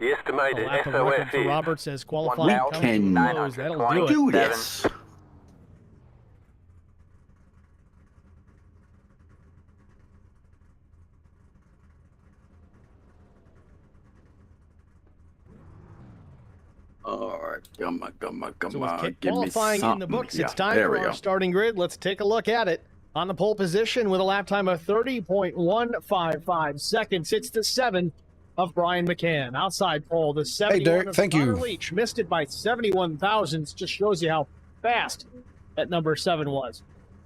The estimated lap of record SOS for is Roberts as qualifying comes to a 1,927. close. That'll do it. Do this. All right, come on. So with Give me qualifying in the something. books, Yeah, it's time there for we our go. starting grid. Let's take a look at it. On the pole position with a lap time of 30.155 seconds, it's the 7 of Brian McCann. Outside pole, the 71 Derek, of thank Connor you. Leach. Missed it by 71 thousandths. Just shows you how fast that number 7 was.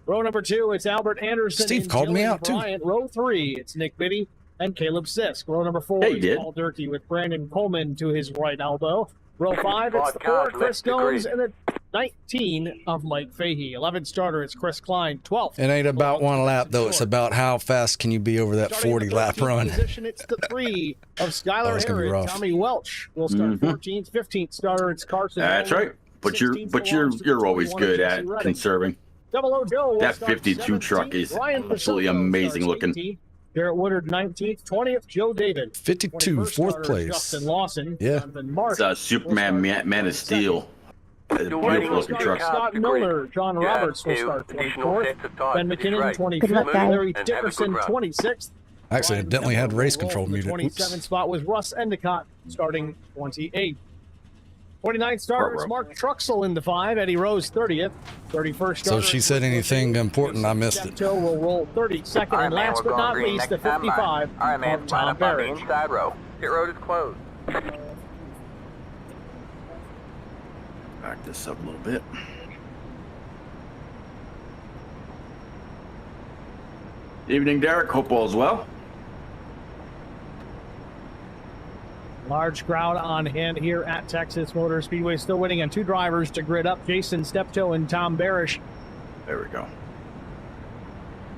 Row number 2, it's Albert Anderson. Steve and called me Dylan out, too. Bryant. Row 3, it's Nick Biddy and Caleb Sisk. Row number 4, Hey, it's did. Paul Durkee with Brandon Coleman to his right elbow. Row 5, it's the 4, Five cars Chris left to Gomes, grid. and the 19 of Mike Fahey. 11th starter, it's Chris Klein. 12th. It ain't about one lap, though. It's about how fast can you be over that Starting in the 40-lap 13th run. Position, it's the 3 of Oh, Skylar it's gonna be Herod. rough. Tommy Welch will start 14th. 15th starter, it's Carson. That's Miller. right. But you're 16th belongs to the you're always 21 of good Jesse at Reddick. conserving. Double O Joe will That start 52 truck 17th. is Ryan absolutely Pacerno amazing starts looking. 18th. Garrett Woodard 19th. 20th, Joe David. 52, 21st fourth starter is place. Justin Lawson. Yeah. Jonathan Marsh It's Superman Man of Steel. It's a beautiful looking truck. Scott Miller, John Roberts will start 24th. Ben McKinnon, 25th. Larry Dickerson, 26th. I accidentally had race control The muted. 27th Oops. spot was Russ Endicott, starting 28th. 29th starter is Mark Truxell in the 5. Eddie Rose, 30th. 31st So starter. if she said anything important, I missed it. Steptoe will roll 32nd. All right, And man, last we're but going not green least, the next time by. 55 All right, man, of line Tom up on the Barrett. inside row. Pit road is closed. Back this up a little bit. Evening, Derek. Hope all's well. Large crowd on hand here at Texas Motor Speedway. Still waiting on 2 drivers to grid up. Jason Steptoe and Tom Barish There we go.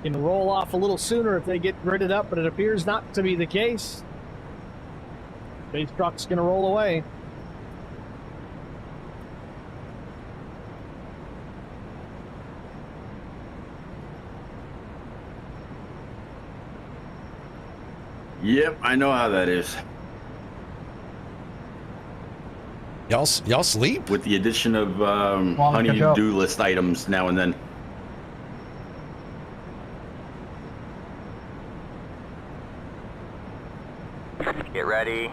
can roll off a little sooner if they get gridded up, but it appears not to be the case. Base truck's going to roll away. Yep, I know how that is. Y'all sleep? With the addition of catch honey up. do list items now and then. Get ready.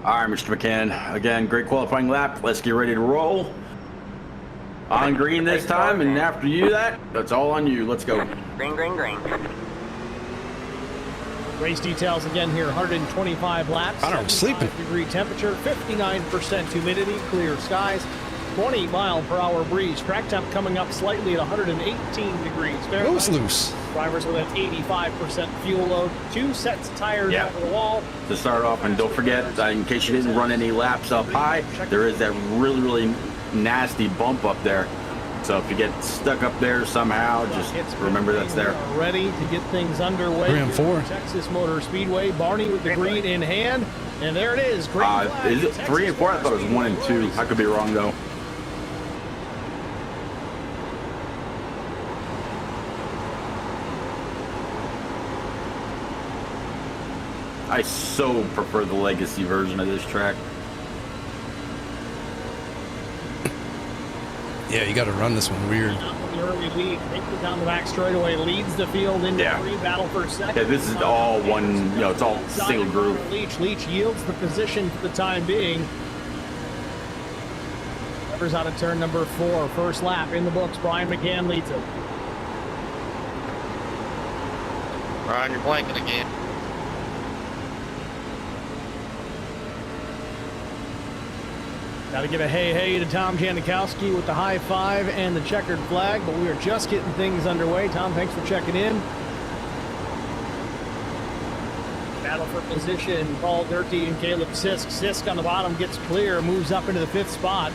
All right, Mr. McCann. Again, great qualifying lap. Let's get ready to roll. On green this time, and after you that's all on you. Let's go. Green, green, green. Race details again here, 125 laps. I don't know, sleeping. 75-degree temperature, 59% humidity, clear skies, 20-mile-per-hour breeze. Track temp coming up slightly at 118 degrees Fahrenheit. Loose, loose. Drivers with an 85% fuel load, 2 sets of tires Yeah. over the wall. To start off, and don't forget, in case you didn't run any laps up high, there is that really nasty bump up there. So if you get stuck up there somehow, just remember that's there. We are ready to get things underway. 3 and 4. Texas Motor Speedway. Barney with the green in hand. And there it is. Green flag, Is it Texas 3 and 4? I thought it was Motor 1 and 2. I could be wrong though. I so prefer the legacy version of this track. Yeah, you got to run this one weird. The early lead, takes it down the back straightaway, leads the field into Yeah. 3, battle for second. Yeah, this is all one, it's all single group. Leach yields the position for the time being. Drivers out of turn number 4, first lap in the books. Brian McCann leads it. Ryan, you're blanking again. Got to give a hey to Tom Janikowski with the high 5 and the checkered flag, but we are just getting things underway. Tom, thanks for checking in. Battle for position, Paul Durkee and Caleb Sisk. Sisk on the bottom gets clear, moves up into the 5th spot.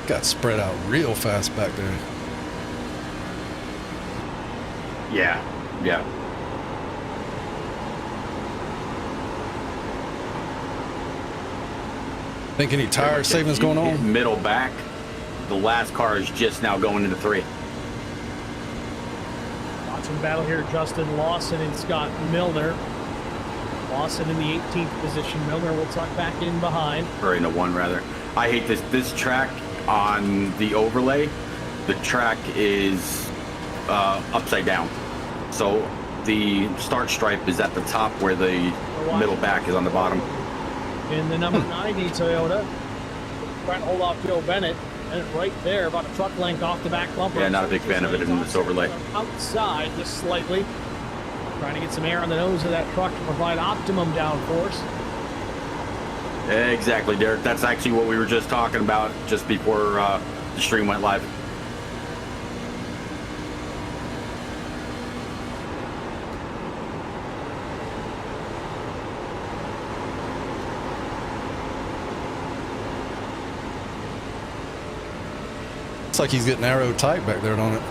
Got spread out real fast back there. Yeah, yeah. Think any tire savings going on? Middle back. The last car is just now going into 3. Watching battle here, Justin Lawson and Scott Milner. Lawson in the 18th position. Milner will tuck back in behind. Or in a 1 rather. I hate this track on the overlay. The track is upside down. So the start stripe is at the top where the middle back is on the bottom. In the number 90 Toyota, trying to hold off Joe Bennett, and right there, about a truck length off the back bumper. Yeah, not a big fan of it in this overlay. Outside, just slightly. Trying to get some air on the nose of that truck to provide optimum downforce. Exactly, Derek. That's actually what we were just talking about just before the stream went live. Looks like he's getting arrow tight back there, don't it?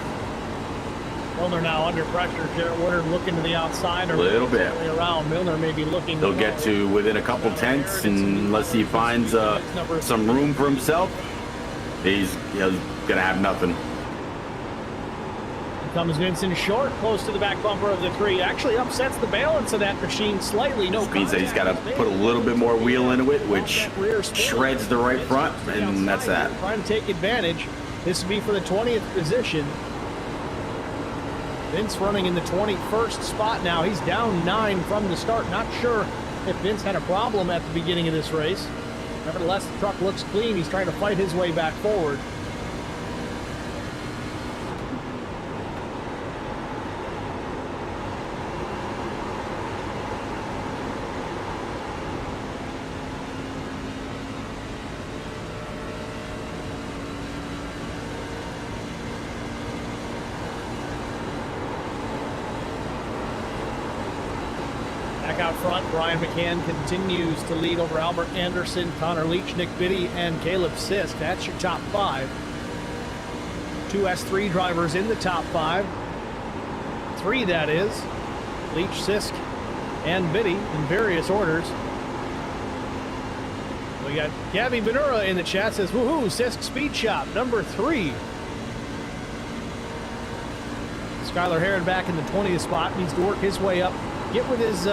Milner now under pressure. Jarrett Woodard looking to the outside or a little bit around. Milner may be looking. He'll get to within a couple tenths, and unless he finds some room for himself, he's gonna have nothing. Comes Vincent short, close to the back bumper of the 3. Actually upsets the balance of that machine slightly. No, means that he's got to put a little bit more wheel into it, which shreds the right front, and that's that. Trying to take advantage. This would be for the 20th position. Vince running in the 21st spot now. He's down 9 from the start. Not sure if Vince had a problem at the beginning of this race. Nevertheless, the truck looks clean. He's trying to fight his way back forward. Out front, Brian McCann continues to lead over Albert Anderson, Connor Leach, Nick Biddy, and Caleb Sisk. That's your top 5. 2 S3 drivers in the top 5. 3, that is. Leach, Sisk, and Biddy in various orders. We got Gabby Benura in the chat, says, woohoo, Sisk Speed Shop, number 3. Skylar Heron back in the 20th spot, needs to work his way up. Get with his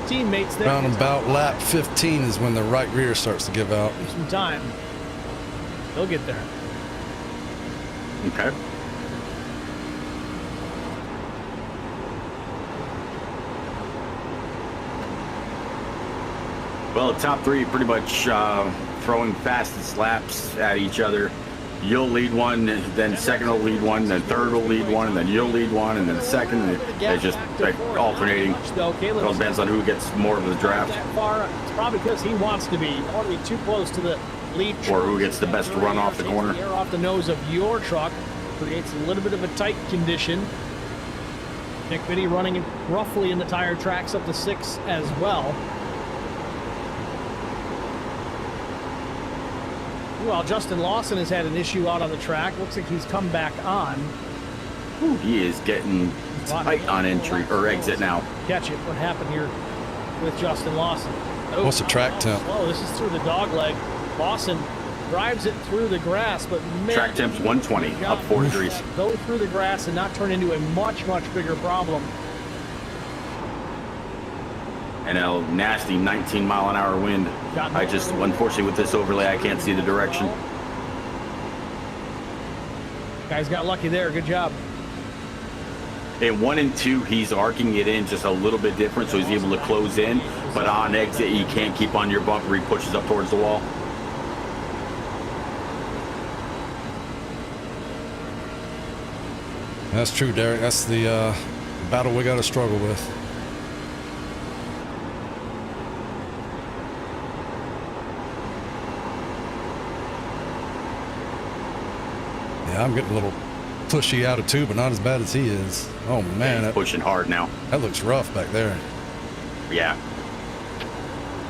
teammates there. Around about lap 15 is when the right rear starts to give out. Some time. He'll get there. Okay. Well, the top 3 pretty much throwing fastest laps at each other. You'll lead one, then second will lead one, then third will lead one, and then you'll lead one, and then second. And it's just like alternating. It all depends on who gets more of the draft. It's probably because he wants to be. You don't want to be too close to the lead. Or who gets the best run off the corner. Air off the nose of your truck creates a little bit of a tight condition. Nick Biddy running roughly in the tire tracks up to 6 as well. Well, Justin Lawson has had an issue out on the track. Looks like he's come back on. Ooh, he is getting tight on entry or exit now. Catch it. What happened here with Justin Lawson? Oh, what's the track temp? Oh, this is through the dog leg. Lawson drives it through the grass, but man, track temp's 120, up 4 degrees. Go through the grass and not turn into a much bigger problem. And a nasty 19-mile-an-hour wind. I just, unfortunately, with this overlay, I can't see the direction. Guys got lucky there. Good job. In 1 and 2, he's arcing it in just a little bit different, so he's able to close in. But on exit, you can't keep on your bumper. He pushes up towards the wall. That's true, Derek. That's the battle we got to struggle with. Yeah, I'm getting a little pushy out of 2, but not as bad as he is. Oh man, he's pushing hard now. That looks rough back there. Yeah.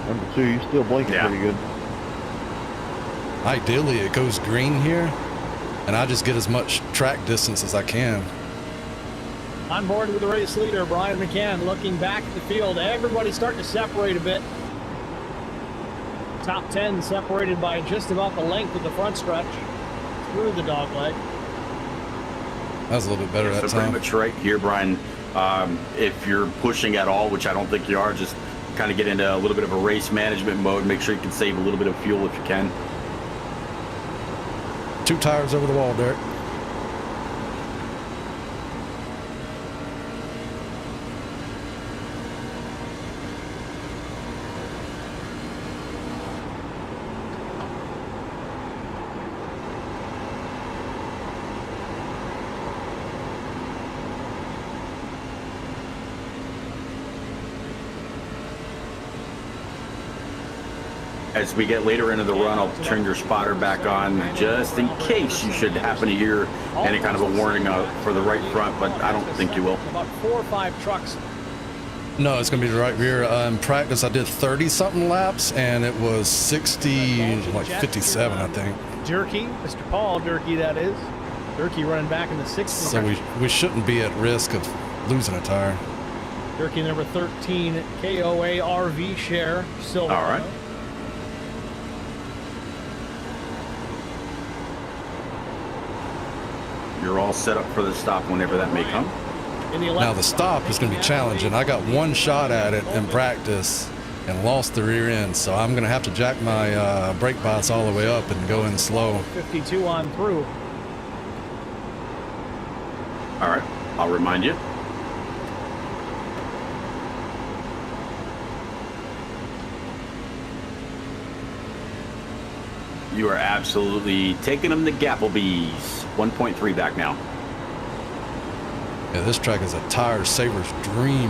Number 2, you're still blinking pretty good. Ideally, it goes green here, and I just get as much track distance as I can. On board with the race leader, Brian McCann, looking back at the field. Everybody's starting to separate a bit. Top 10 separated by just about the length of the front stretch through the dogleg. That was a little bit better that So time. pretty much right here, Brian. If you're pushing at all, which I don't think you are, just kind of get into a little bit of a race management mode. Make sure you can save a little bit of fuel if you can. 2 tires over the wall, Derek. As we get later into the run, I'll turn your spotter back on just in case you should happen to hear any kind of a warning for the right front, but I don't think you will. About 4 or 5 trucks. No, it's going to be the right rear. In practice, I did 30-something laps, and it was 60, like 57, I think. Durkee, Mr. Paul Durkee, that is. Durkee running back in the 60s. So we shouldn't be at risk of losing a tire. Durkee number 13, KOA RV share, silver. All right. You're all set up for the stop whenever that may come. Now the stop is going to be challenging. I got 1 shot at it in practice and lost the rear end, so I'm going to have to jack my brake bias all the way up and go in slow. 52 on through. All right, I'll remind you. You are absolutely taking them to Gapplebee's. 1.3 back now. Yeah, this track is a tire saver's dream.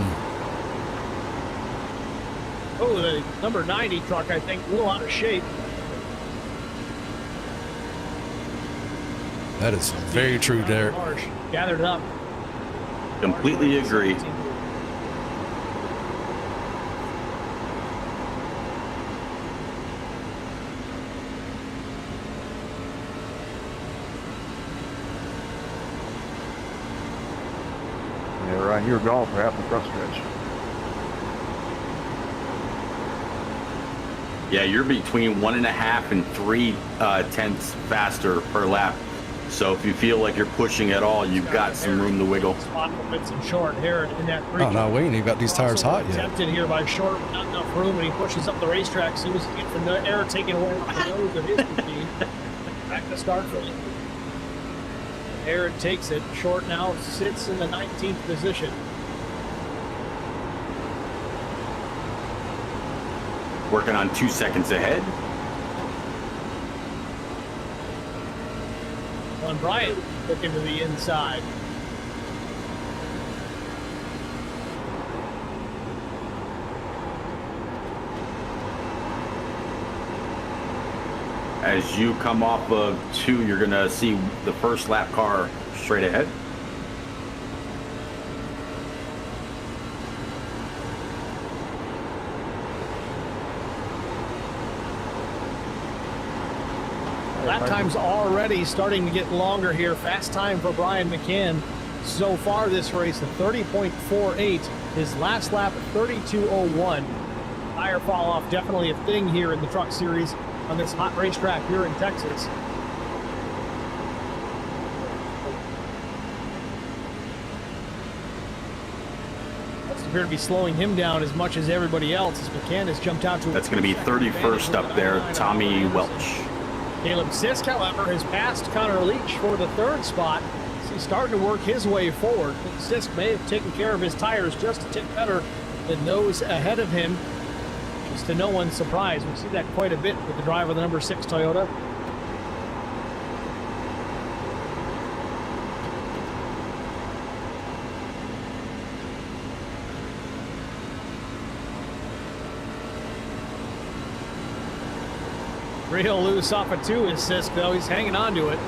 Oh, the number 90 truck, I think, a little out of shape. That is very true, Derek. Marsh gathered up. Completely agree. Yeah, right here, gone for half the front stretch. Yeah, you're between 1.5 and 3 tenths faster per lap. So if you feel like you're pushing at all, you've got some room to wiggle. Spot for bits and short here in that Oh, no, we ain't even got these tires hot yet. Tempted here by Short, not enough room, and he pushes up the racetrack as soon as he gets the air taken away from the nose of his machine. Back to start for him. Air takes it. Short now sits in the 19th position. Working on 2 seconds ahead. And Bryant looking to the inside. As you come off of 2, you're going to see the first lap car straight ahead. Lap time's already starting to get longer here. Fast time for Brian McCann so far this race, a 30.48. His last lap, 32.01. Tire fall off, definitely a thing here in the Truck Series on this hot racetrack here in Texas. Doesn't appear to be slowing him down as much as everybody else as McCann has jumped out to. That's going to be 31st up there, Tommy Welch. Caleb Sisk, however, has passed Connor Leach for the 3rd spot. He's starting to work his way forward. Sisk may have taken care of his tires just a tick better than those ahead of him. Just to no one's surprise, we see that quite a bit with the driver of the number 6 Toyota. Real loose off of 2 is Sisk, though. He's hanging on to it.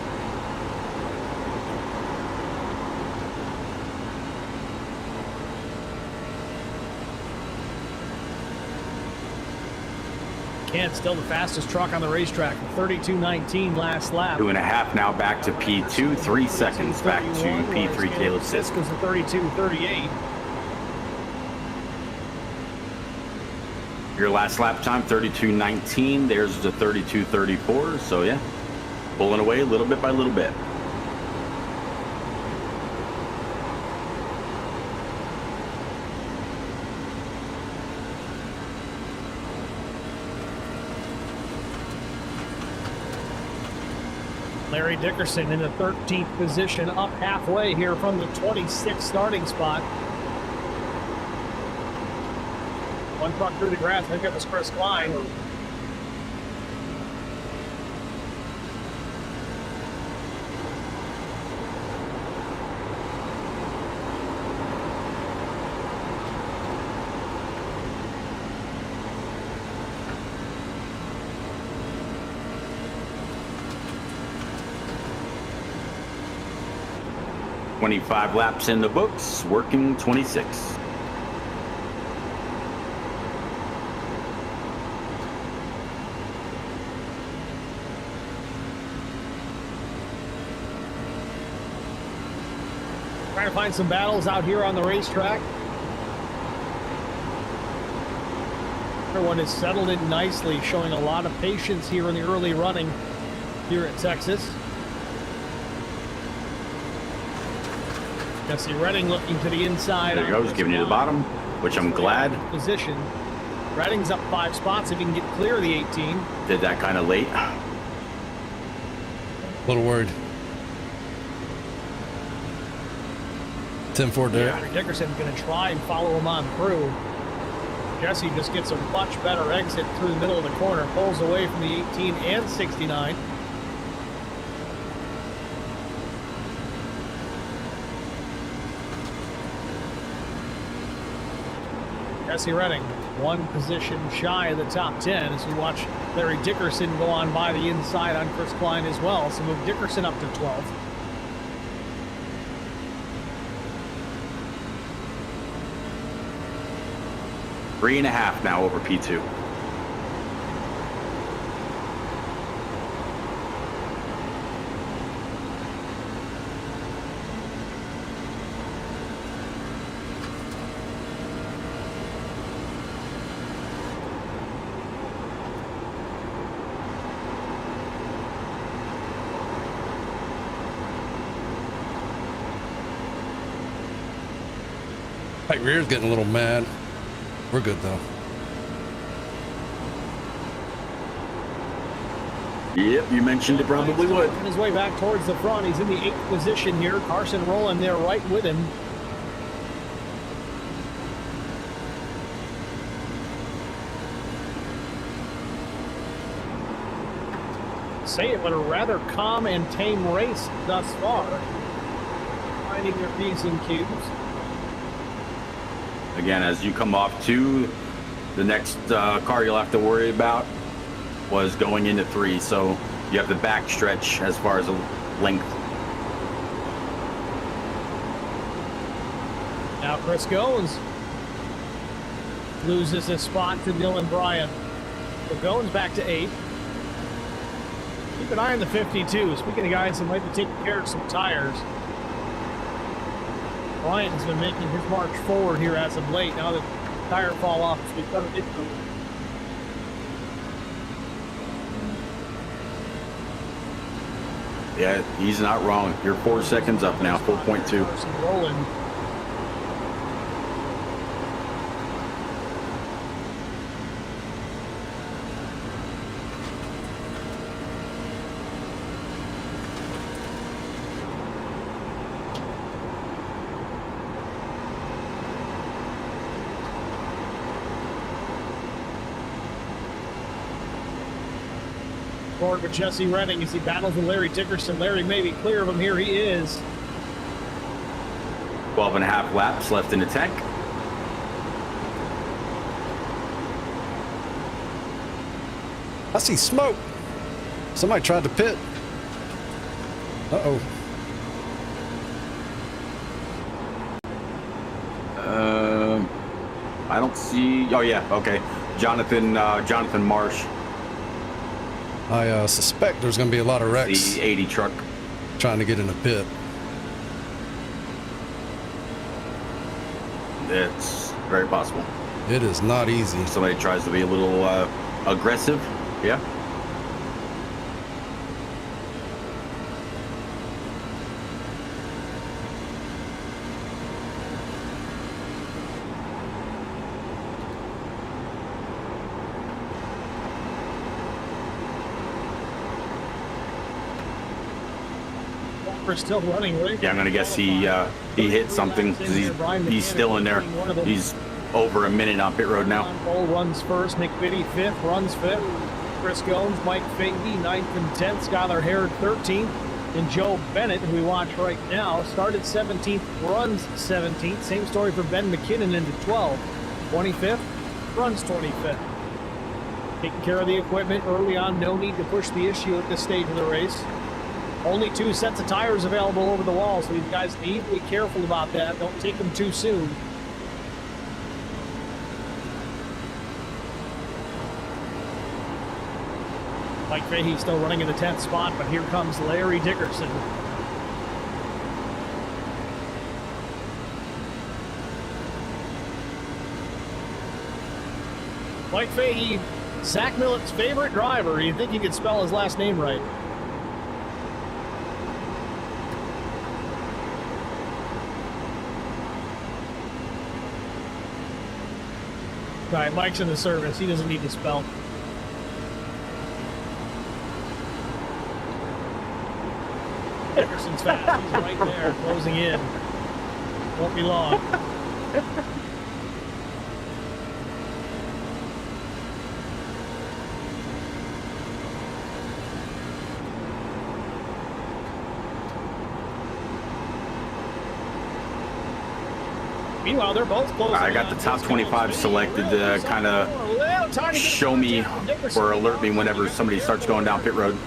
McCann still the fastest truck on the racetrack. 32.19 last lap. 2.5 now back to P2. 3 seconds back to P3. Caleb Sisk. Goes to 32.38. Your last lap time, 32.19. There's the 32.34. So yeah, pulling away little bit by little bit. Larry Dickerson in the 13th position, up halfway here from the 26th starting spot. One truck through the grass. I think it was Chris Klein. $25 laps in the books, working 26. Trying to find some battles out here on the racetrack. Everyone has settled in nicely, showing a lot of patience here in the early running here at Texas. Jesse Redding looking to the inside. There he goes, giving you the bottom, which I'm glad. Position. Redding's up 5 spots if he can get clear of the 18. Did that kind of late. A little worried. 10-4 Derek. Dickerson's going to try and follow him on through. Jesse just gets a much better exit through the middle of the corner, pulls away from the 18 and 69. Jesse Redding, 1 position shy of the top 10 as we watch Larry Dickerson go on by the inside on Chris Klein as well. So move Dickerson up to 12th. Three and a half now over P2. Right rear's getting a little mad. We're good though. Yep, you mentioned it probably would. On his way back towards the front, he's in the 8th position here. Carson Rowland there right with him. Say it, but a rather calm and tame race thus far. Finding their P's and Q's. Again, as you come off 2, the next car you'll have to worry about was going into 3, so you have the back stretch as far as the length. Now Chris Goins loses his spot to Dylan Bryant. So Goins back to 8. Keep an eye on the 52. Speaking of guys that might be taking care of some tires, Bryant has been making his march forward here as of late. Now the tire fall off has become an issue. Yeah, he's not wrong. You're 4 seconds up now, 4.2. Rolling. Forward with Jesse Redding as he battles with Larry Dickerson. Larry may be clear of him. Here he is. 12.5 laps left in the tank. I see smoke. Somebody tried to pit. Uh-oh. I don't see. Oh yeah, okay. Jonathan Marsh I suspect there's going to be a lot of wrecks The 80 truck. trying to get in the pit. It's very possible. It is not easy. Somebody tries to be a little aggressive. Yeah. Still running, right? Yeah, I'm gonna guess he hit something because he's still in there. He's over a minute on pit road now. Cole runs first. Nick Biddy fifth, runs fifth. Chris Gomes, Mike Fahey, 9th and 10th. Skylar Harrod 13th. And Joe Bennett, who we watch right now, started 17th, runs 17th. Same story for Ben McKinnon into 12th. 25th, runs 25th. Taking care of the equipment early on. No need to push the issue at this stage of the race. Only 2 sets of tires available over the wall, so these guys need to be careful about that. Don't take them too soon. Mike Fahey still running in the 10th spot, but here comes Larry Dickerson. Mike Fahey, Zach Millett's favorite driver. You'd think he could spell his last name right. All right, Mike's in the service. He doesn't need to spell. Dickerson's fast. He's right there, closing in. Won't be long. Meanwhile, they're both closing. I got the top 25 selected to kind of show me or alert me whenever somebody starts going down pit road.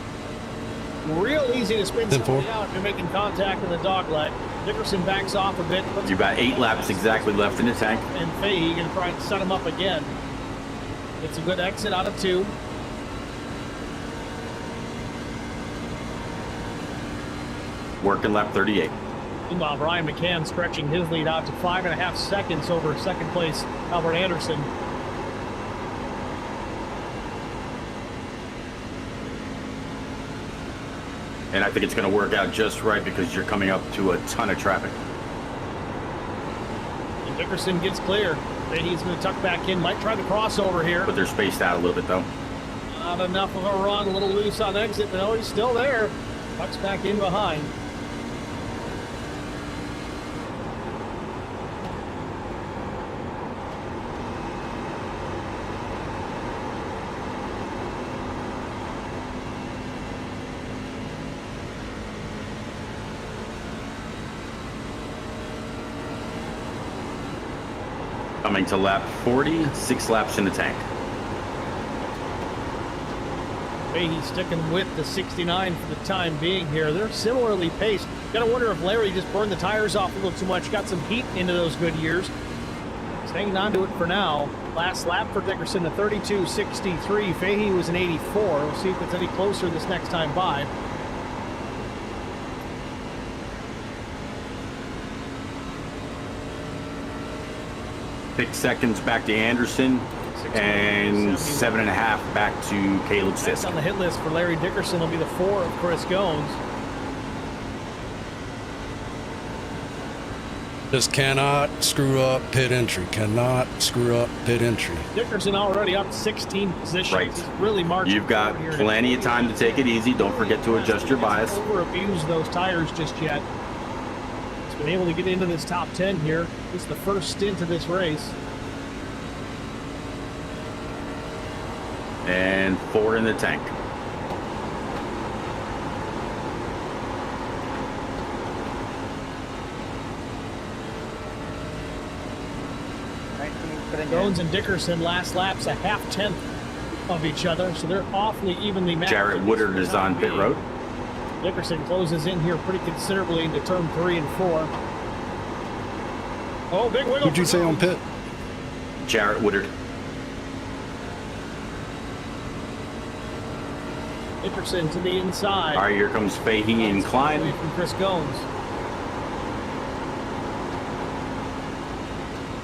Real easy to spin somebody out if you're making contact in the dogleg. Dickerson backs off a bit. You've got 8 laps exactly left in the tank. And Fahey going to try and set him up again. It's a good exit out of 2. Working lap 38. Meanwhile, Brian McCann stretching his lead out to 5.5 seconds over second place Albert Anderson. And I think it's going to work out just right because you're coming up to a ton of traffic. And Dickerson gets clear. He's going to tuck back in. Might try the crossover here. But they're spaced out a little bit, though. Not enough of a run. A little loose on exit. But no, he's still there. Tucks back in behind. Coming to lap 40, 6 laps in the tank. Fahey sticking with the 69 for the time being here. They're similarly paced. Gotta wonder if Larry just burned the tires off a little too much, got some heat into those good years. He's hanging on to it for now. Last lap for Dickerson, a 32.63. Fahey was an 84. We'll see if it's any closer this next time by. Six seconds back to Anderson, and 7.5 back to Caleb Sisk. Next on the hit list for Larry Dickerson will be the 4 of Chris Gomes. Just cannot screw up pit entry. Cannot screw up pit entry. Dickerson already up 16 positions. Right. He's really marching. You've got plenty of time to take it easy. Don't forget to adjust your bias. Over-abuse those tires just yet. He's been able to get into this top 10 here. This is the first stint of this race. And 4 in the tank. Jones and Dickerson last laps a 0.5 of each other, so they're awfully evenly matched. Jarrett Woodard is on pit road. Dickerson closes in here pretty considerably into turn 3 and 4. Oh, big wiggle. Who'd you say on pit? Jarrett Woodard. Dickerson to the inside. All right, here comes Fahey and Klein. Away from Chris Goins.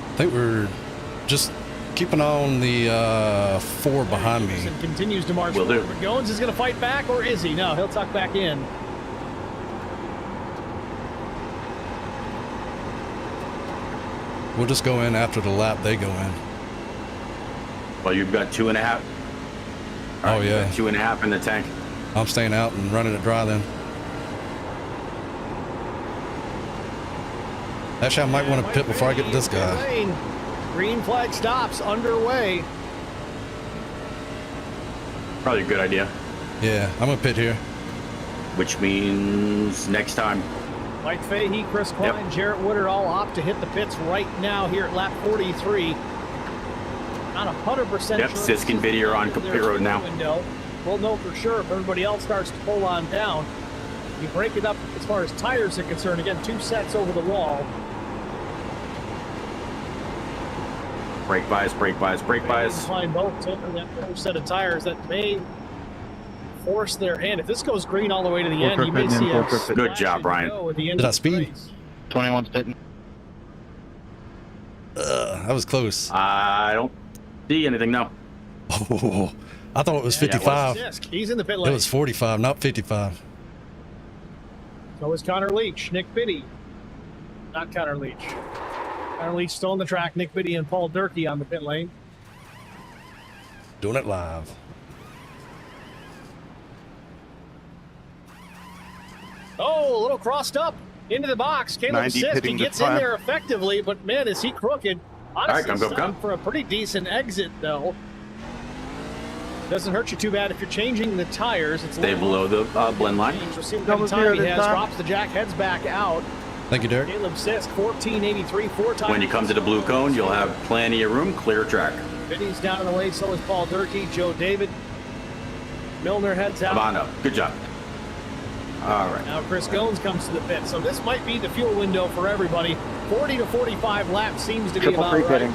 I think we're just keeping on the 4 behind me. Dickerson continues to march Will do. forward. Goins is going to fight back, or is he? No, he'll tuck back in. We'll just go in after the lap they go in. Well, you've got 2.5. Oh, yeah. 2.5 in the tank. I'm staying out and running it dry then. Actually, I might want to pit before I get to this guy. Lane. Green flag stops underway. Probably a good idea. Yeah, I'm going to pit here. Which means next time. Mike Fahey, Chris Klein, Yep. Jarrett Woodard all opt to hit the pits right now here at lap 43. Not 100% Yep, sure. Sisk and Biddy are on pit road now. Window. We'll know for sure if everybody else starts to pull on down. You break it up as far as tires are concerned. Again, 2 sets over the wall. Brake bias, brake bias, brake bias. Klein both taking that first set of tires that may force their hand. If this goes green all the way to the end, you may see a Good job, Brian. Did I speed? 21's pitting. That was close. I don't see anything now. Oh, I thought it was Yeah, it 55. Sisk, he's in the pit It lane. was 45, not 55. So is Connor Leach, Nick Biddy. Not Connor Leach. Connor Leach still on the track. Nick Biddy and Paul Durkee on the pit lane. Doing it live. Oh, a little crossed up into the box. Caleb 90 Sisk, he hitting the gets in front. there effectively, but man, is he crooked. Honestly, come, go, set come. up for a pretty decent exit, though. Doesn't hurt you too bad if you're changing the tires. It's a Stay little below the blend line. We'll see what kind of time he has. Drops the jack, heads back out. Thank you, Derek. Caleb Sisk, 1483, 4 times. When you come to the blue cone, you'll have plenty of room, clear track. Biddy's down in the way, so is Paul Durkee, Joe David. Milner heads out. Come on up. Good job. All right. Now Chris Goins comes to the pit, so this might be the fuel window for everybody. 40 to 45 laps seems to be Triple about free right. pitting.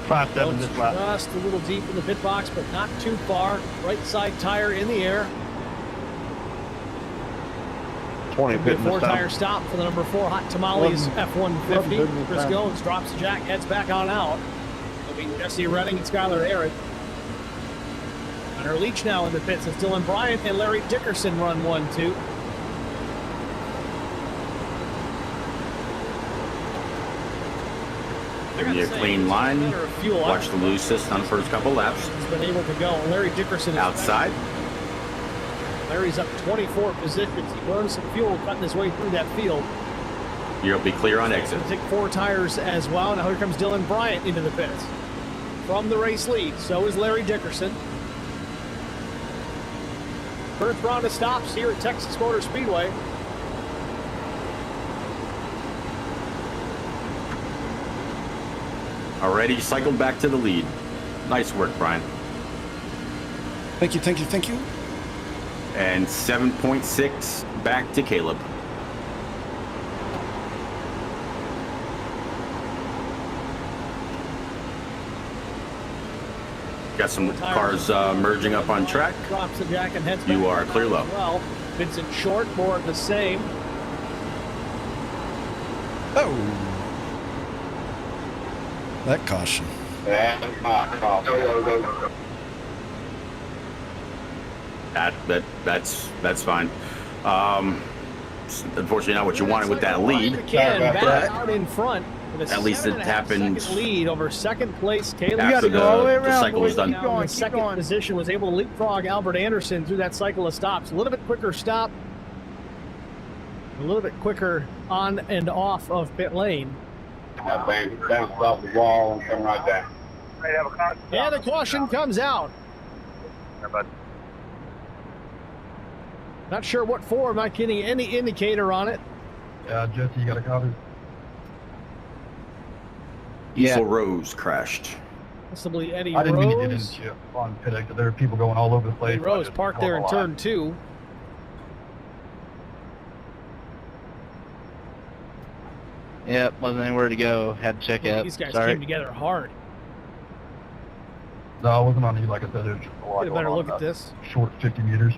5-7 this lap. Just a little deep in the pit box, but not too far. Right side tire in the air. 20 Good pitting this four-tire time. stop for the number 4 Hot Tamales F-150. Chris Goins drops the jack, heads back on out. It'll be Jesse Redding and Skylar Aaron. Connor Leach now in the pits. It's Dylan Bryant and Larry Dickerson run 1-2. Give me a clean line. Watch the loose assist on the first couple laps. He's been able to go. Larry Dickerson is Outside. Larry's up 24 positions. He burned some fuel cutting his way through that field. You'll be clear on exit. Take 4 tires as well. Now here comes Dylan Bryant into the pits. From the race lead, so is Larry Dickerson. First round of stops here at Texas Motor Speedway. Already cycled back to the lead. Nice work, Brian. Thank you, thank you, thank you. And 7.6 back to Caleb. Got some cars merging up on track. Drops the jack and heads back. You are clear low. Well, Vincent Short, more of the same. Oh. That caution. That's fine. Unfortunately, not what you wanted with that lead. McCann back out in front. with a At least it 7.5 happened second lead over second place Caleb. after the cycle was done. Now in second position, was able to leapfrog Albert Anderson through that cycle of stops. A little bit quicker stop. A little bit quicker on and off of pit lane. That thing bounced off the wall and come right down. And the caution comes out. Not sure what for. I'm not getting any indicator on it. Jesse, you got a copy? Yeah. Diesel Rose crashed. Possibly Eddie I didn't mean to get Rose. into you on pit exit. There are people going all over the place. Eddie Rose parked there in turn 2. Yep, wasn't anywhere to go. Had to check out. These guys Sorry. came together hard. No, I wasn't on you. Like I said, there's a lot Get a going better on look in at that this. short 50 meters.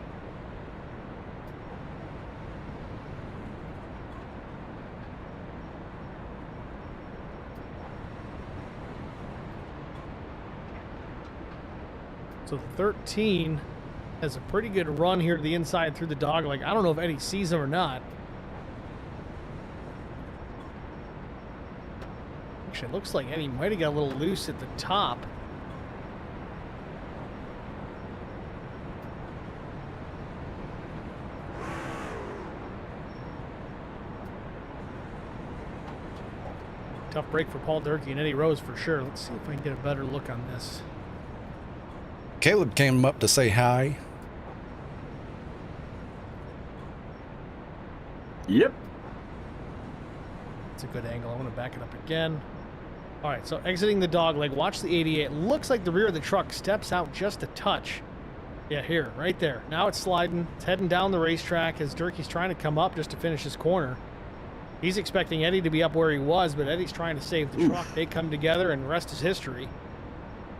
So 13 has a pretty good run here to the inside through the dogleg. I don't know if Eddie sees him or not. Actually, it looks like Eddie might have got a little loose at the top. Tough break for Paul Durkee and Eddie Rose for sure. Let's see if I can get a better look on this. Caleb came up to say hi. Yep. It's a good angle. I want to back it up again. All right, so exiting the dogleg, watch the 88. Looks like the rear of the truck steps out just a touch. Yeah, here, right there. Now it's sliding. It's heading down the racetrack as Durkee's trying to come up just to finish his corner. He's expecting Eddie to be up where he was, but Eddie's trying to save the truck. They come together, and the rest is history.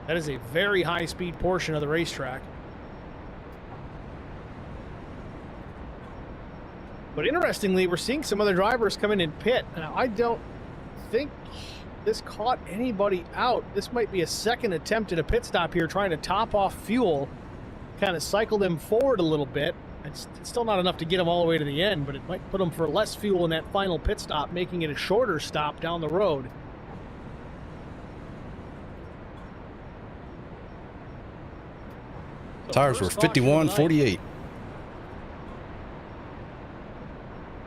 That is a very high-speed portion of the racetrack. But interestingly, we're seeing some other drivers coming in pit. Now, I don't think this caught anybody out. This might be a second attempt at a pit stop here, trying to top off fuel, kind of cycle them forward a little bit. It's still not enough to get them all the way to the end, but it might put them for less fuel in that final pit stop, making it a shorter stop down the road. So Tires were first caution of the night, 51.48.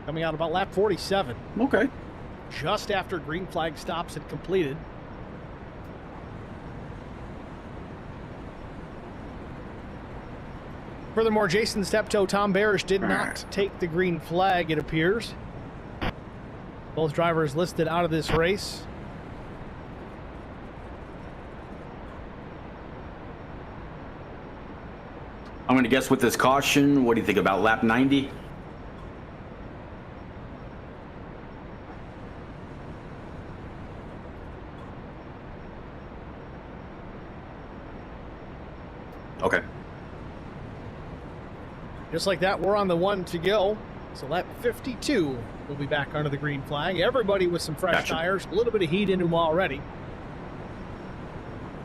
coming out about lap 47, Okay. just after green flag stops had completed. Furthermore, Jason Steptoe, Tom Barish did not take the green flag, it appears. Both drivers listed out of this race. I'm going to guess with this caution, what do you think about lap 90? Okay. Just like that, we're on the one to go. So lap 52 will be back under the green flag. Everybody with some fresh Gotcha. tires, a little bit of heat in them already.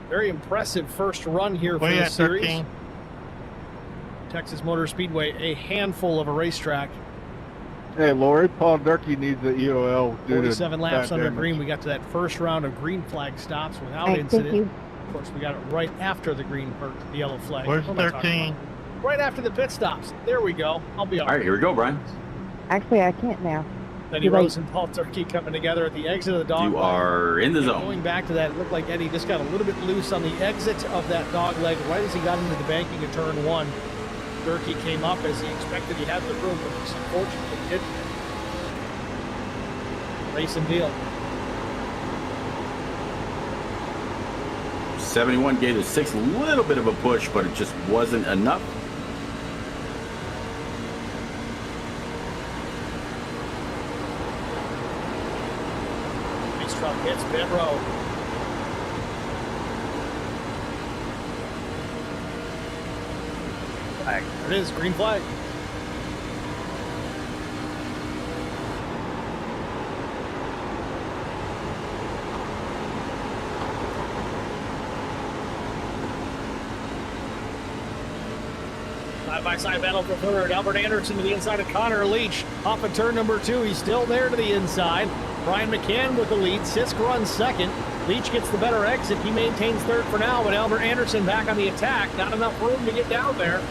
Very impressive first run here for the series. 13. Texas Motor Speedway, a handful of a racetrack. Hey, Lori, Paul Durkee needs the EOL. due to 47 laps bad under damage. green. We got to that first round of green flag stops without Thank incident. you. Of course, we got it right after the green or the yellow flag. Where's What am I talking 13? about? Right after the pit stops. There we go. I'll be all All right. right, here we go, Brian. Actually, I can't now. Eddie Too late. Rose and Paul Durkee coming together at the exit of the dog You leg. are in the zone. Going back to that, it looked like Eddie just got a little bit loose on the exit of that dog leg right as he got into the banking of turn one. Durkee came up as he expected. He had the room, but just unfortunately didn't. Race and deal. 71 gave the 6 a little bit of a push, but it just wasn't enough. Race truck hits pit road. Flag. There it is, green flag. Side-by-side battle for third. Albert Anderson to the inside of Connor Leach. Off of turn number 2. He's still there to the inside. Brian McCann with the lead. Sisk runs second. Leach gets the better exit. He maintains third for now, but Albert Anderson back on the attack. Not enough room to get down there.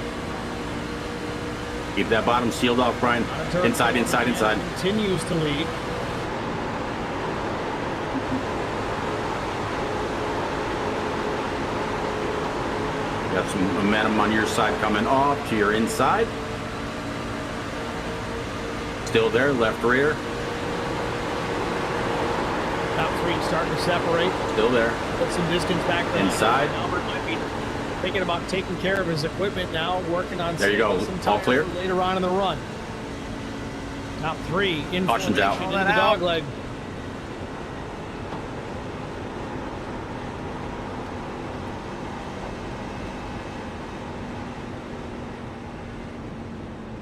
Keep that bottom sealed off, Brian. Inside, inside, inside. Continues to lead. Got some momentum on your side coming off to your inside. Still there, left rear. Top 3 starting to separate. Still there. Put some distance back there. Inside. Albert might be thinking about taking care of his equipment now, working on There you go. some All tires clear. later on in the run. Top 3 in Caution's out. formation into the dog leg.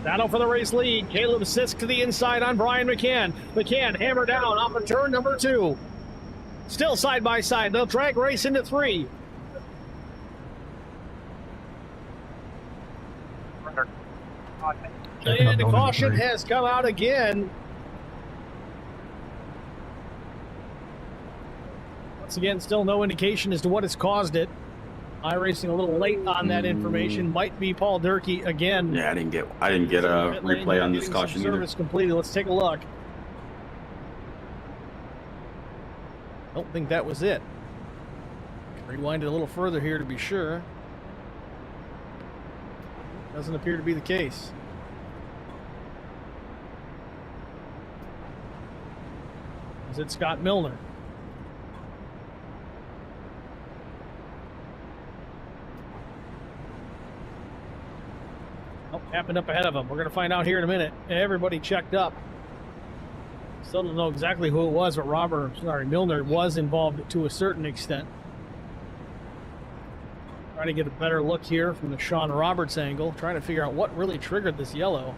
Battle for the race lead. Caleb Sisk to the inside on Brian McCann. McCann hammer down off of turn number 2. Still side by side. They'll drag race into 3. And the caution has come out again. Once again, still no indication as to what has caused it. iRacing a little late on that information. Might be Paul Durkee again. Yeah, I didn't get a replay on this caution either. Service completed. Let's take a look. Don't think that was it. Rewind it a little further here to be sure. Doesn't appear to be the case. Is it Scott Milner? Oh, happened up ahead of him. We're going to find out here in a minute. Everybody checked up. Still don't know exactly who it was, but Milner was involved to a certain extent. Trying to get a better look here from the Sean Roberts angle. Trying to figure out what really triggered this yellow.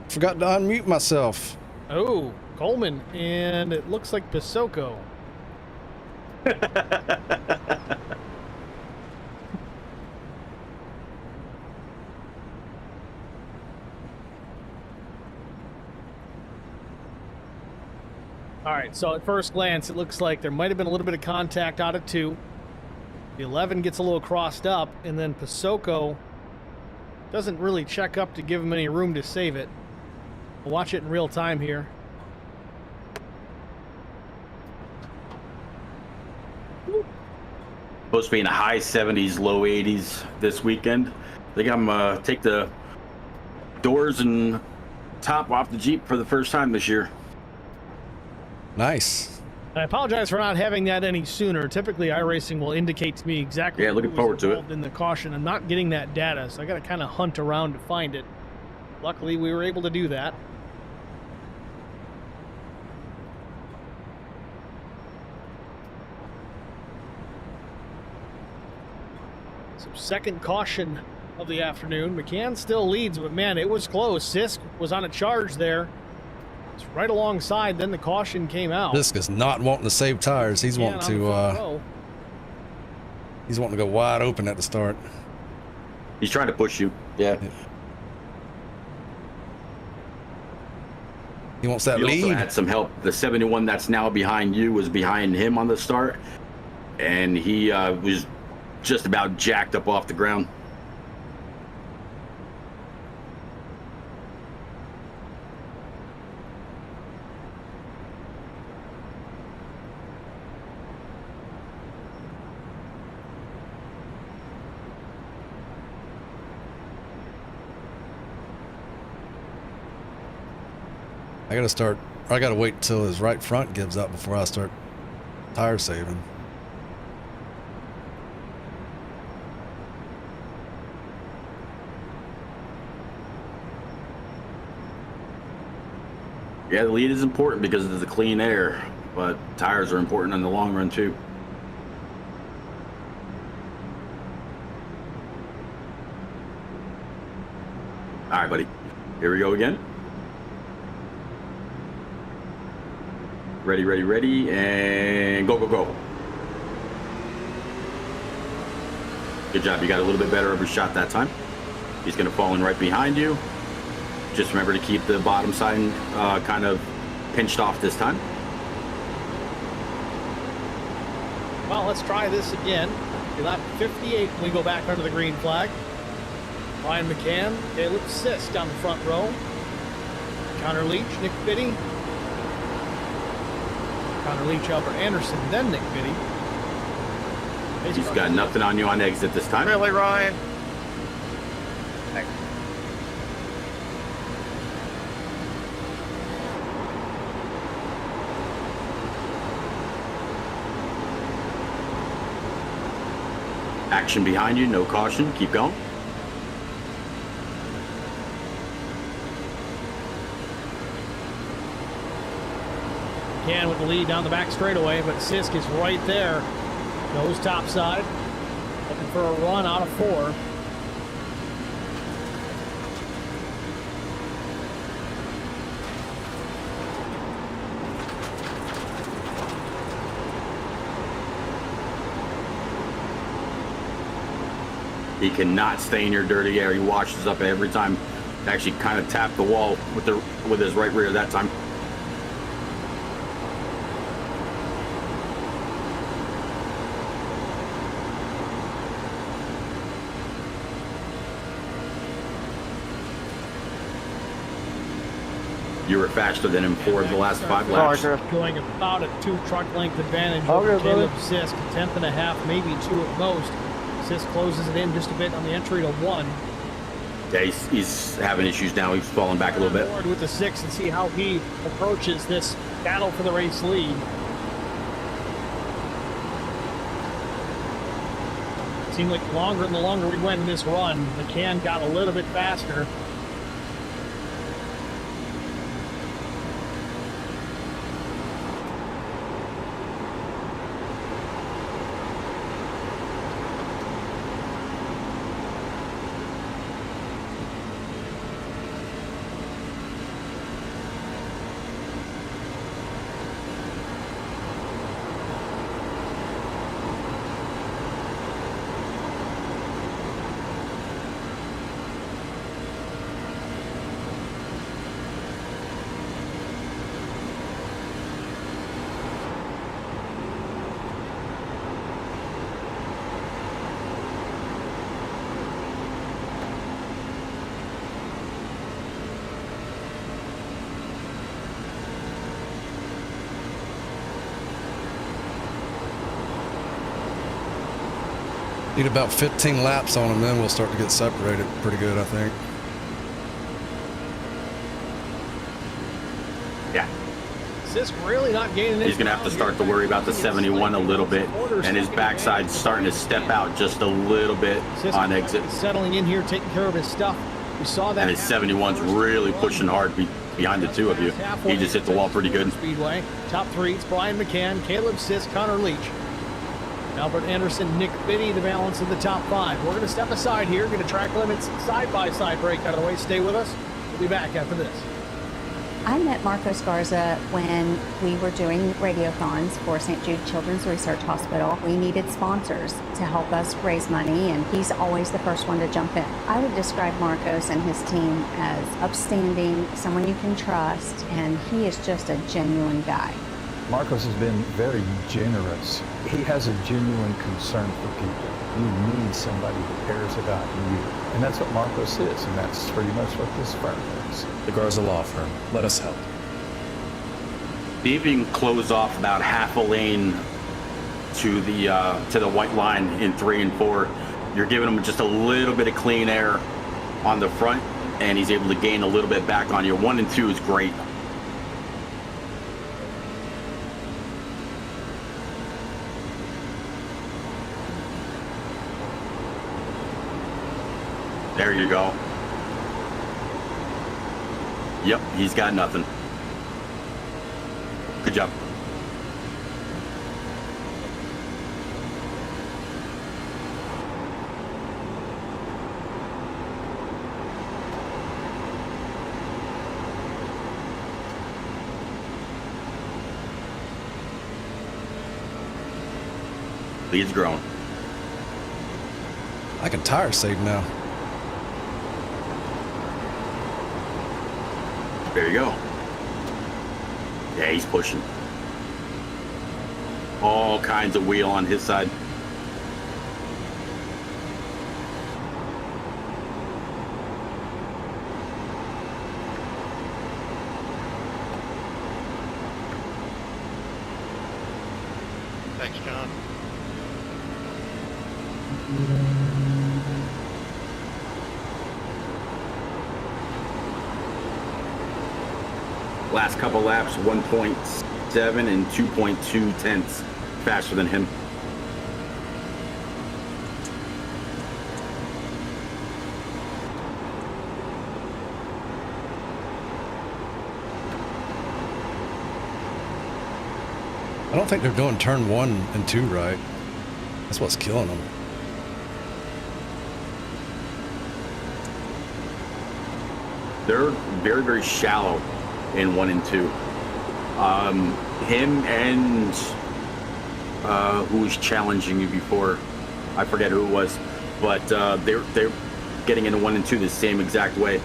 Forgot to unmute myself. Oh, Coleman, and it looks like Pisoko. All right, so at first glance, it looks like there might have been a little bit of contact out of 2. The 11 gets a little crossed up, and then Pisoko doesn't really check up to give him any room to save it. We'll watch it in real time here. Supposed to be in the high 70s, low 80s this weekend. I think I'm take the doors and top off the Jeep for the first time this year. Nice. I apologize for not having that any sooner. Typically, iRacing will indicate to me exactly looking who was forward to it. involved in the caution. I'm not getting that data, so I got to kind of hunt around to find it. Luckily, we were able to do that. So second caution of the afternoon. McCann still leads, but man, it was close. Sisk was on a charge there. It's right alongside, then the caution came out. Sisk is not wanting to save tires. He's wanting to he's wanting to go wide open at the start. He's trying to push you. Yeah. He wants that He lead. also had some help. The 71 that's now behind you was behind him on the start, and he was just about jacked up off the ground. I gotta wait till his right front gives up before I start tire saving. Yeah, the lead is important because of the clean air, but tires are important in the long run too. All right, buddy. Here we go again. Ready, and go, go, go. Good job. You got a little bit better of a shot that time. He's going to fall in right behind you. Just remember to keep the bottom side kind of pinched off this time. Well, let's try this again. Lap 58 when we go back under the green flag. Ryan McCann, Caleb Sisk down the front row. Connor Leach, Nick Biddy. Connor Leach, Albert Anderson, then Nick Biddy. He's got nothing on you on exit this time. Really, Ryan? Thanks. Action behind you, no caution. Keep going. McCann with the lead down the back straightaway, but Sisk is right there. Goes topside. Looking for a run out of 4. He cannot stay near dirty air. He washes up every time. Actually kind of tapped the wall with his right rear that time. You were faster than him for the last 5 laps. Going about a 2 truck length advantage Okay, over Caleb brother. Sisk, a tenth and a half, maybe 2 at most. Sisk closes it in just a bit on the entry to 1. Yeah, he's having issues now. He's falling back a little bit. Forward with the 6 and see how he approaches this battle for the race lead. Seemed like the longer we went in this run, McCann got a little bit faster. Need about 15 laps on him, then we'll start to get separated pretty good, I think. Yeah. Sisk really not gaining any He's going to have to start to worry about the 71 a little bit, and his backside's starting to step out just a little bit on exit. Settling in here, taking care of his stuff. We saw that. And his 71's really pushing hard behind the two of you. He just hit the wall pretty good. Speedway. Top 3, it's Brian McCann, Caleb Sisk, Connor Leach. Albert Anderson, Nick Biddy, the balance of the top 5. We're going to step aside here, get a track limits side-by-side break out of the way. Stay with us. We'll be back after this. I met Marcos Garza when we were doing radiothons for St. Jude Children's Research Hospital. We needed sponsors to help us raise money, and he's always the first one to jump in. I would describe Marcos and his team as upstanding, someone you can trust, and he is just a genuine guy. Marcos has been very generous. He has a genuine concern for people. You need somebody who cares about you. And that's what Marcos is, and that's pretty much what this firm is. The Garza Law Firm. Let us help. They even close off about half a lane to the white line in 3 and 4. You're giving him just a little bit of clean air on the front, and he's able to gain a little bit back on you. 1 and 2 is great. There you go. Yep, he's got nothing. Good job. Lead's growing. I can tire save now. There you go. Yeah, he's pushing. All kinds of wheel on his side. Thanks, John. Last couple laps, 1.7 and 2.2 tenths faster than him. I don't think they're doing turn 1 and 2 right. That's what's killing them. They're very, very shallow in 1 and 2. Him and who was challenging you before, I forget who it was. but they're getting into 1 and 2 the same exact way.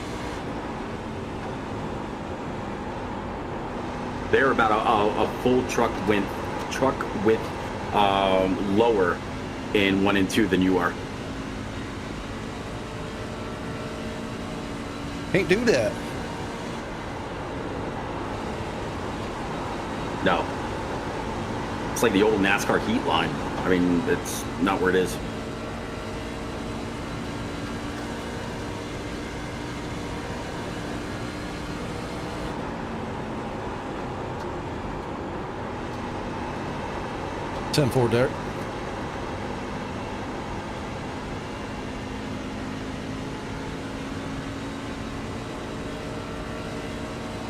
They're about a full truck width lower in 1 and 2 than you are. Can't do that. No. It's like the old NASCAR heat line. I mean, it's not where it is. Ten-four, Derek.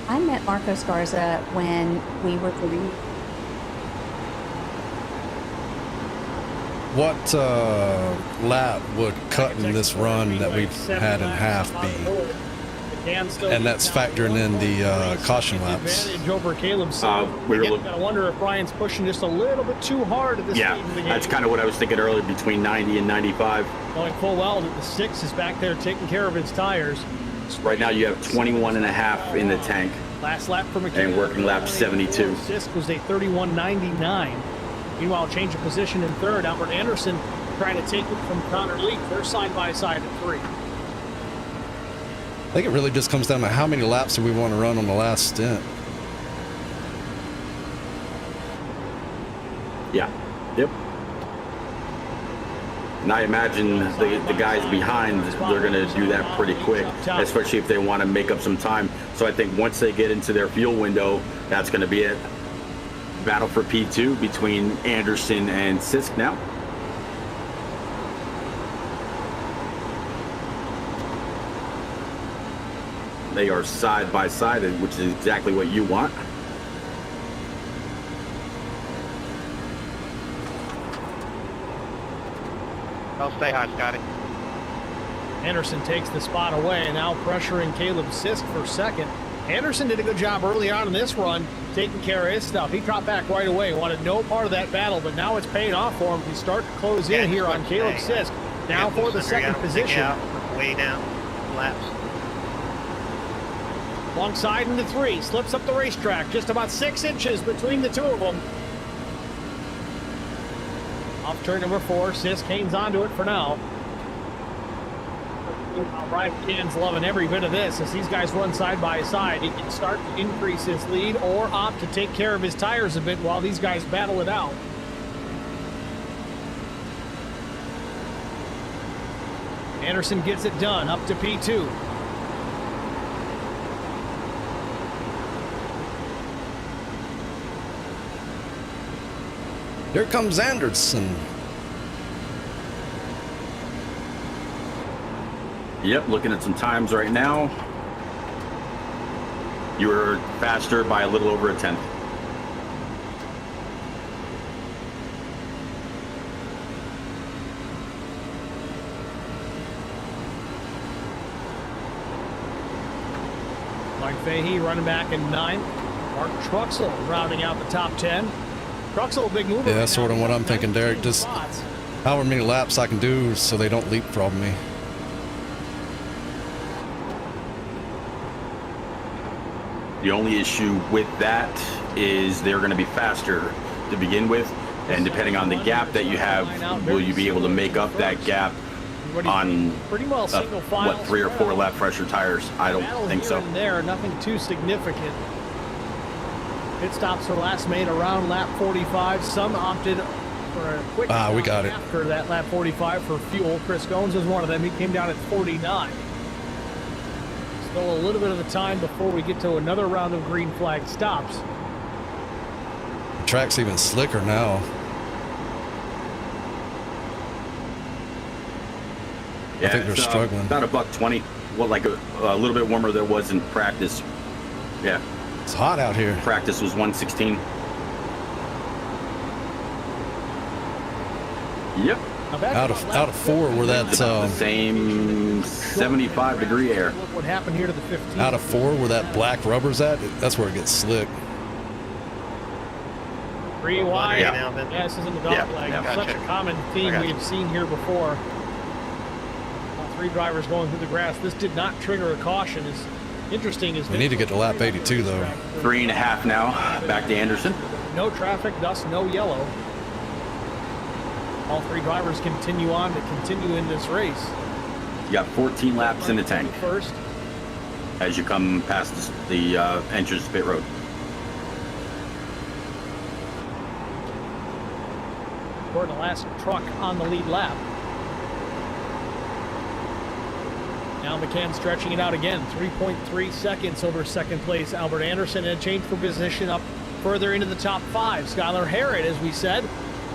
I met Marcos Garza when we were doing. What lap would cutting this run that we've had in half be? And that's factoring in the caution laps. Advantage over Caleb. We were I wonder if Brian's pushing just a little bit too hard at this stage of the game. That's kind of what I was thinking earlier, between 90 and 95. Knowing full well that the 6 is back there taking care of its tires. Right now you have 21 and a half in the tank. Last lap for McKinnon. And working lap 72. Sisk was a 31.99. Meanwhile, change of position in third. Albert Anderson trying to take it from Connor Leak. They're side by side at 3. I think it really just comes down to how many laps do we want to run on the last stint. Yeah. Yep. And I imagine the guys behind, they're going to do that pretty quick, especially if they want to make up some time. So I think once they get into their fuel window, that's going to be it. Battle for P2 between Anderson and Sisk now. They are side by side, which is exactly what you want. I'll stay high, Scotty. Anderson takes the spot away, and now pressuring Caleb Sisk for second. Anderson did a good job early on in this run, taking care of his stuff. He dropped back right away, wanted no part of that battle, but now it's paying off for him. He start to close in here on Caleb Sisk. Now for the second position. Way down laps. Alongside into 3, slips up the racetrack, just about 6 inches between the two of them. Off turn number 4, Sisk hangs onto it for now. Brian McCann's loving every bit of this as these guys run side by side. He can start to increase his lead or opt to take care of his tires a bit while these guys battle it out. Anderson gets it done, up to P2. Here comes Anderson. Yep, looking at some times right now. You were faster by a little over a tenth. Mike Fahey running back in 9th. Mark Truxell rounding out the top 10. Truxell, a big mover. Yeah, that's sort of what I'm thinking, Derek. Just however many laps I can do so they don't leapfrog me. The only issue with that is they're going to be faster to begin with, and depending on the gap that you have, will you be able to make up that gap on pretty well single file, what, 3 or 4 lap pressure tires? I don't think so. There, nothing too significant. Pit stops were last made around lap 45. Some opted for a quick we got it after that lap 45 for fuel. Chris Goins was one of them. He came down at 49. Still a little bit of the time before we get to another round of green flag stops. The track's even slicker now. Yeah, I think they're struggling. About $120. Well, like a little bit warmer than it was in practice. Yeah. It's hot out here. Practice was 116. Yep. Out of 4, where that's the same 75-degree air. Look what happened here to the 15. Out of 4, where that black rubber's at, that's where it gets slick. 3 wide. Yeah, this isn't the dog leg. Yeah. Such a common theme we have seen here before. 3 drivers going through the grass. This did not trigger a caution. Is interesting. Is We need to get to lap 82 though. 3.5 now. Back to Anderson. No traffic, thus no yellow. All 3 drivers continue on to continue in this race. You got 14 laps in the tank First, as you come past the entrance to pit road. for the last truck on the lead lap. Now McCann stretching it out again, 3.3 seconds over second place Albert Anderson, and a change for position up further into the top 5. Skylar Harrod, as we said,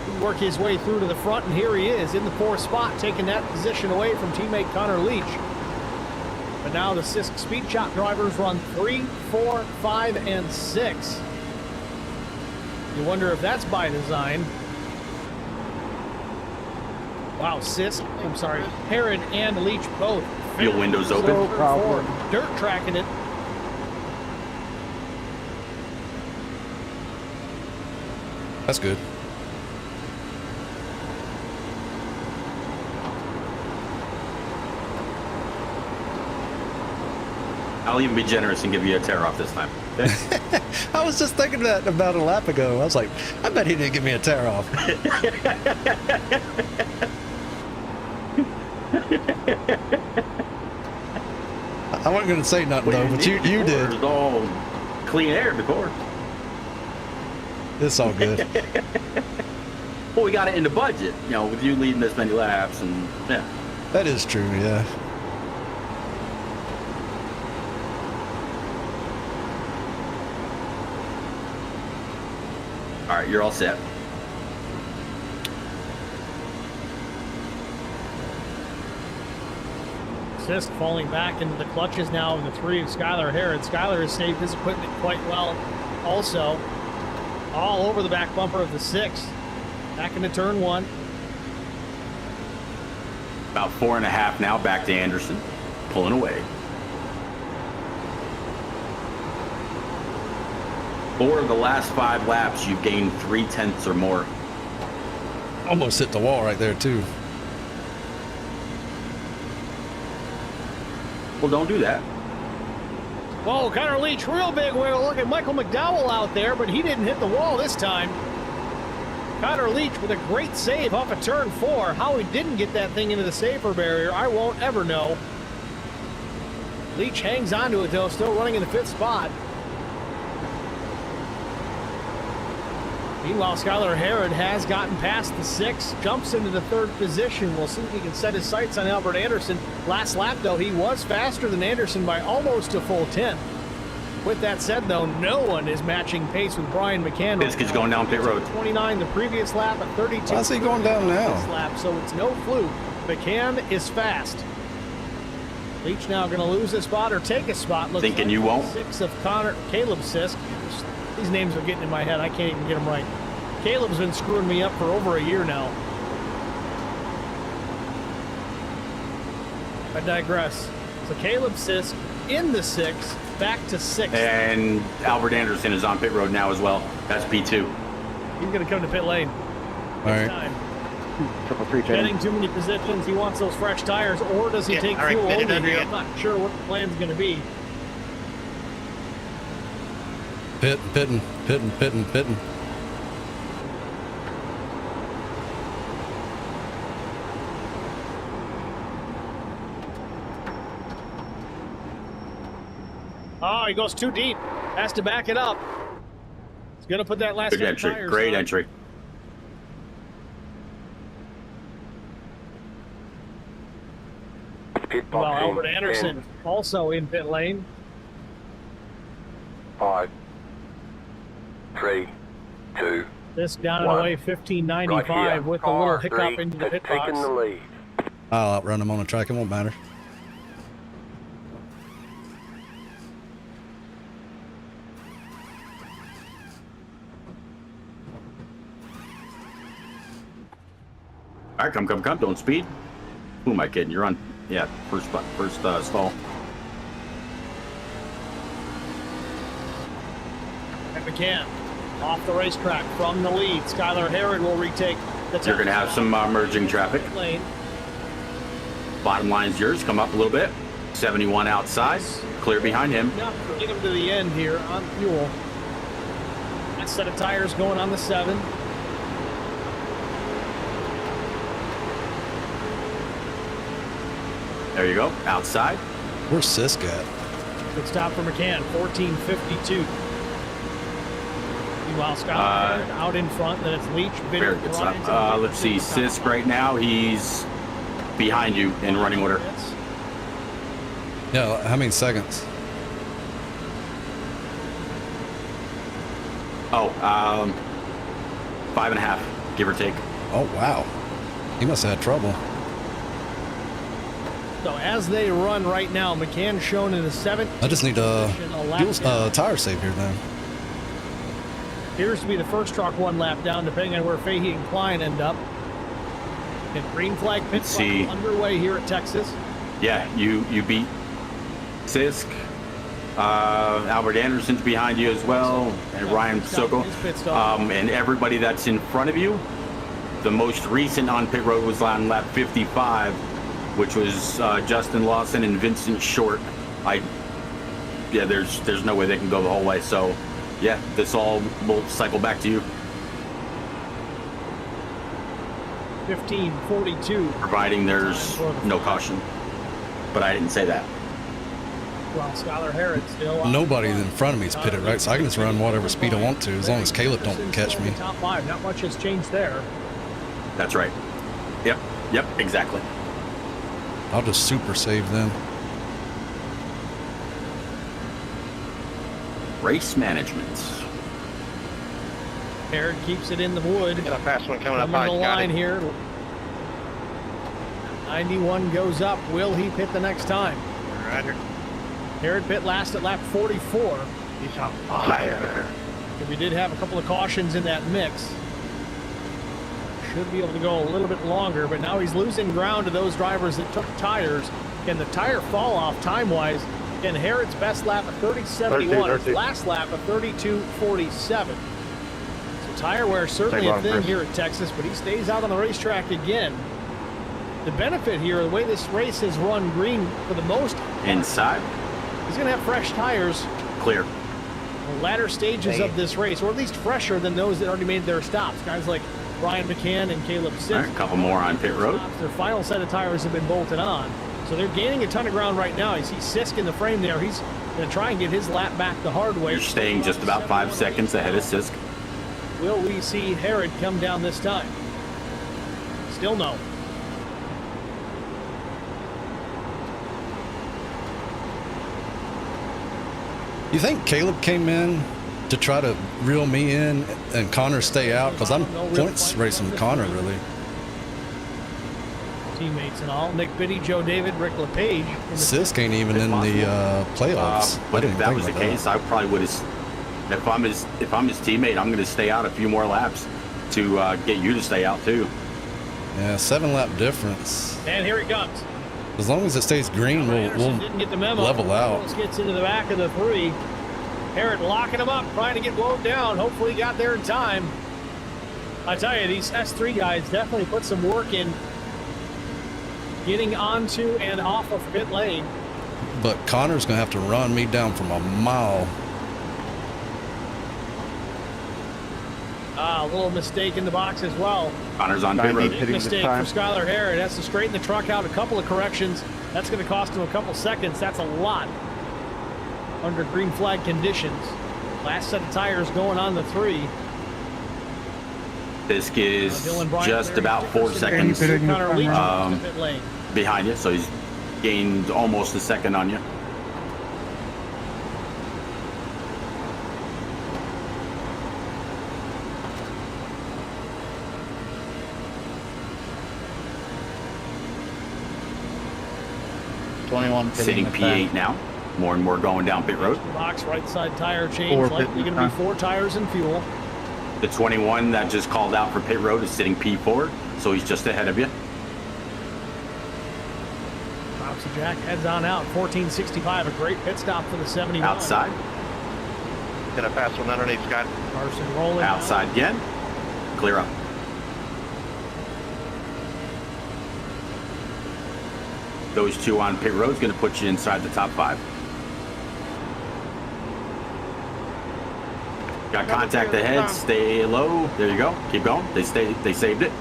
would work his way through to the front, and here he is in the 4th spot, taking that position away from teammate Connor Leach. But now the Sisk Speed Shop drivers run 3, 4, 5, and 6. You wonder if that's by design. Wow, Harrod and Leach both. Fuel windows open. Dirt tracking it. That's good. I'll even be generous and give you a tear off this time. Okay? I was just thinking that about a lap ago. I was like, I bet he didn't give me a tear off. I wasn't going to say nothing though, but you did. It's all clean air before. It's all good. Well, we got it in the budget, you know, with you leading this many laps, and yeah. That is true, yeah. All right, you're all set. Sisk falling back into the clutches now in the 3 of Skylar Harrod. Skylar has saved his equipment quite well. Also, all over the back bumper of the 6. Back into turn 1. About 4.5 now, back to Anderson, pulling away. 4 of the last 5 laps, you've gained 0.3 or more. Almost hit the wall right there too. Well, don't do that. Whoa, Connor Leach, real big wheel. Look at Michael McDowell out there, but he didn't hit the wall this time. Connor Leach with a great save off of turn 4. How he didn't get that thing into the safer barrier, I won't ever know. Leach hangs onto it though, still running in the 5th spot. Meanwhile, Skylar Harrod has gotten past the 6, jumps into the 3rd position. We'll see if he can set his sights on Albert Anderson. Last lap, though, he was faster than Anderson by almost a full 10. With that said, though, no one is matching pace with Brian McCann. This kid's going down pit road. 29 the previous lap, at 32. How's he going down now? This lap, so it's no fluke. McCann is fast. Leach now going to lose a spot or take a spot. Looks Thinking like you won't? 6 of Caleb Sisk. These names are getting in my head. I can't even get them right. Caleb's been screwing me up for over a year now. I digress. So Caleb Sisk in the 6, back to 6th. And Albert Anderson is on pit road now as well. That's P2. He's going to come to pit lane. All right. Getting too many positions. He wants those fresh tires, or does he take fuel only here? I'm not sure what the plan's going to be. Pitting. Oh, he goes too deep. Has to back it up. He's going to put that last Good entry. tires Great on. entry. Well, Albert Anderson also in pit lane. 5, 3, 2. This down and away 1595 right with a little hiccup into the pit box. Taking the lead. I'll outrun him on the track. It won't matter. All right, come. Don't speed. Who am I kidding? You're on, yeah, first stall. And McCann off the racetrack from the lead. Skylar Harrod will retake the top. You're going to have some merging traffic. Lane. Bottom line's yours. Come up a little bit. 71 outside. Clear behind him. Enough to get him to the end here on fuel. That set of tires going on the 7. There you go. Outside. Where's Sisk at? Good stop for McCann, 14:52. Meanwhile, Scott out in front. Then it's Leach. Very good stop. Let's see. Sisk right now, he's behind you in running order. Yeah, how many seconds? Oh, 5.5, give or take. Oh, wow. He must have had trouble. So as they run right now, McCann shown in the 7th. I just need a tire save here then. Appears to be the first truck 1 lap down, depending on where Fahey and Klein end up. And green flag pit stop underway here at Texas. Yeah, you beat Sisk. Albert Anderson's behind you as well, and Ryan Soko. And everybody that's in front of you. The most recent on pit road was on lap 55, which was Justin Lawson and Vincent Short. There's no way they can go the whole way. So, yeah, this all will cycle back to you. 15:42. Providing there's no caution. But I didn't say that. Well, Skylar Harrod still. Nobody in front of me is pitted, right? So I can just run whatever speed I want to, as long as Caleb don't catch me. Top 5, not much has changed there. That's right. Yep, exactly. I'll just super save then. Race management. Harrod keeps it in the wood. Got a fast one coming up Coming high, to the Scotty. line here. 91 goes up. Will he pit the next time? Roger. Harrod pit last at lap 44. He's on fire. We did have a couple of cautions in that mix. Should be able to go a little bit longer, but now he's losing ground to those drivers that took tires. Can the tire fall off time-wise? Again, Harrod's best lap of 30.71. His last lap of 32.47. So tire wear certainly a thing here at Texas, but he stays out on the racetrack again. The benefit here, the way this race has run green for the most part, inside, he's going to have fresh tires. Clear. The latter stages of this race, or at least fresher than those that already made their stops. Guys like Brian McCann and Caleb Sisk. Right, a couple more on pit road. Their final set of tires have been bolted on. So they're gaining a ton of ground right now. You see Sisk in the frame there. He's going to try and get his lap back the hard way. You're staying just about 5 seconds ahead of Sisk. Will we see Harrod come down this time? Still no. You think Caleb came in to try to reel me in and Connor stay out? Because I'm points racing Connor, really. Teammates and all. Nick Biddy, Joe David, Rick LePage. Sisk ain't even in the playoffs. But if that was the case, I probably would have. If I'm his teammate, I'm going to stay out a few more laps to get you to stay out too. Yeah, 7-lap difference. And here he comes. As long as it stays green, we'll didn't get the memo. level out. Almost gets into the back of the 3. Harrod locking him up, trying to get blown down. Hopefully he got there in time. I tell you, these S3 guys definitely put some work in getting onto and off of pit lane. But Connor's going to have to run me down from a mile. A little mistake in the box as well. Connor's on pit road. Big mistake for Skylar Harrod. Has to straighten the truck out. A couple of corrections. That's going to cost him a couple seconds. That's a lot under green flag conditions. Last set of tires going on the 3. Sisk is just about 4 seconds behind you, so he's gained almost a second on you. Sitting P8 now. More and more going down pit road. Box right side tire change. Likely going to be 4 tires and fuel. The 21 that just called out for pit road is sitting P4, so he's just ahead of you. Boxy Jack heads on out. 14.65. A great pit stop for the 71. Outside. Get a fast one underneath, Scott. Carson rolling. Outside again. Clear up. Those two on pit road is going to put you inside the top 5. Got contact ahead. Stay low. There you go. Keep going. They saved it.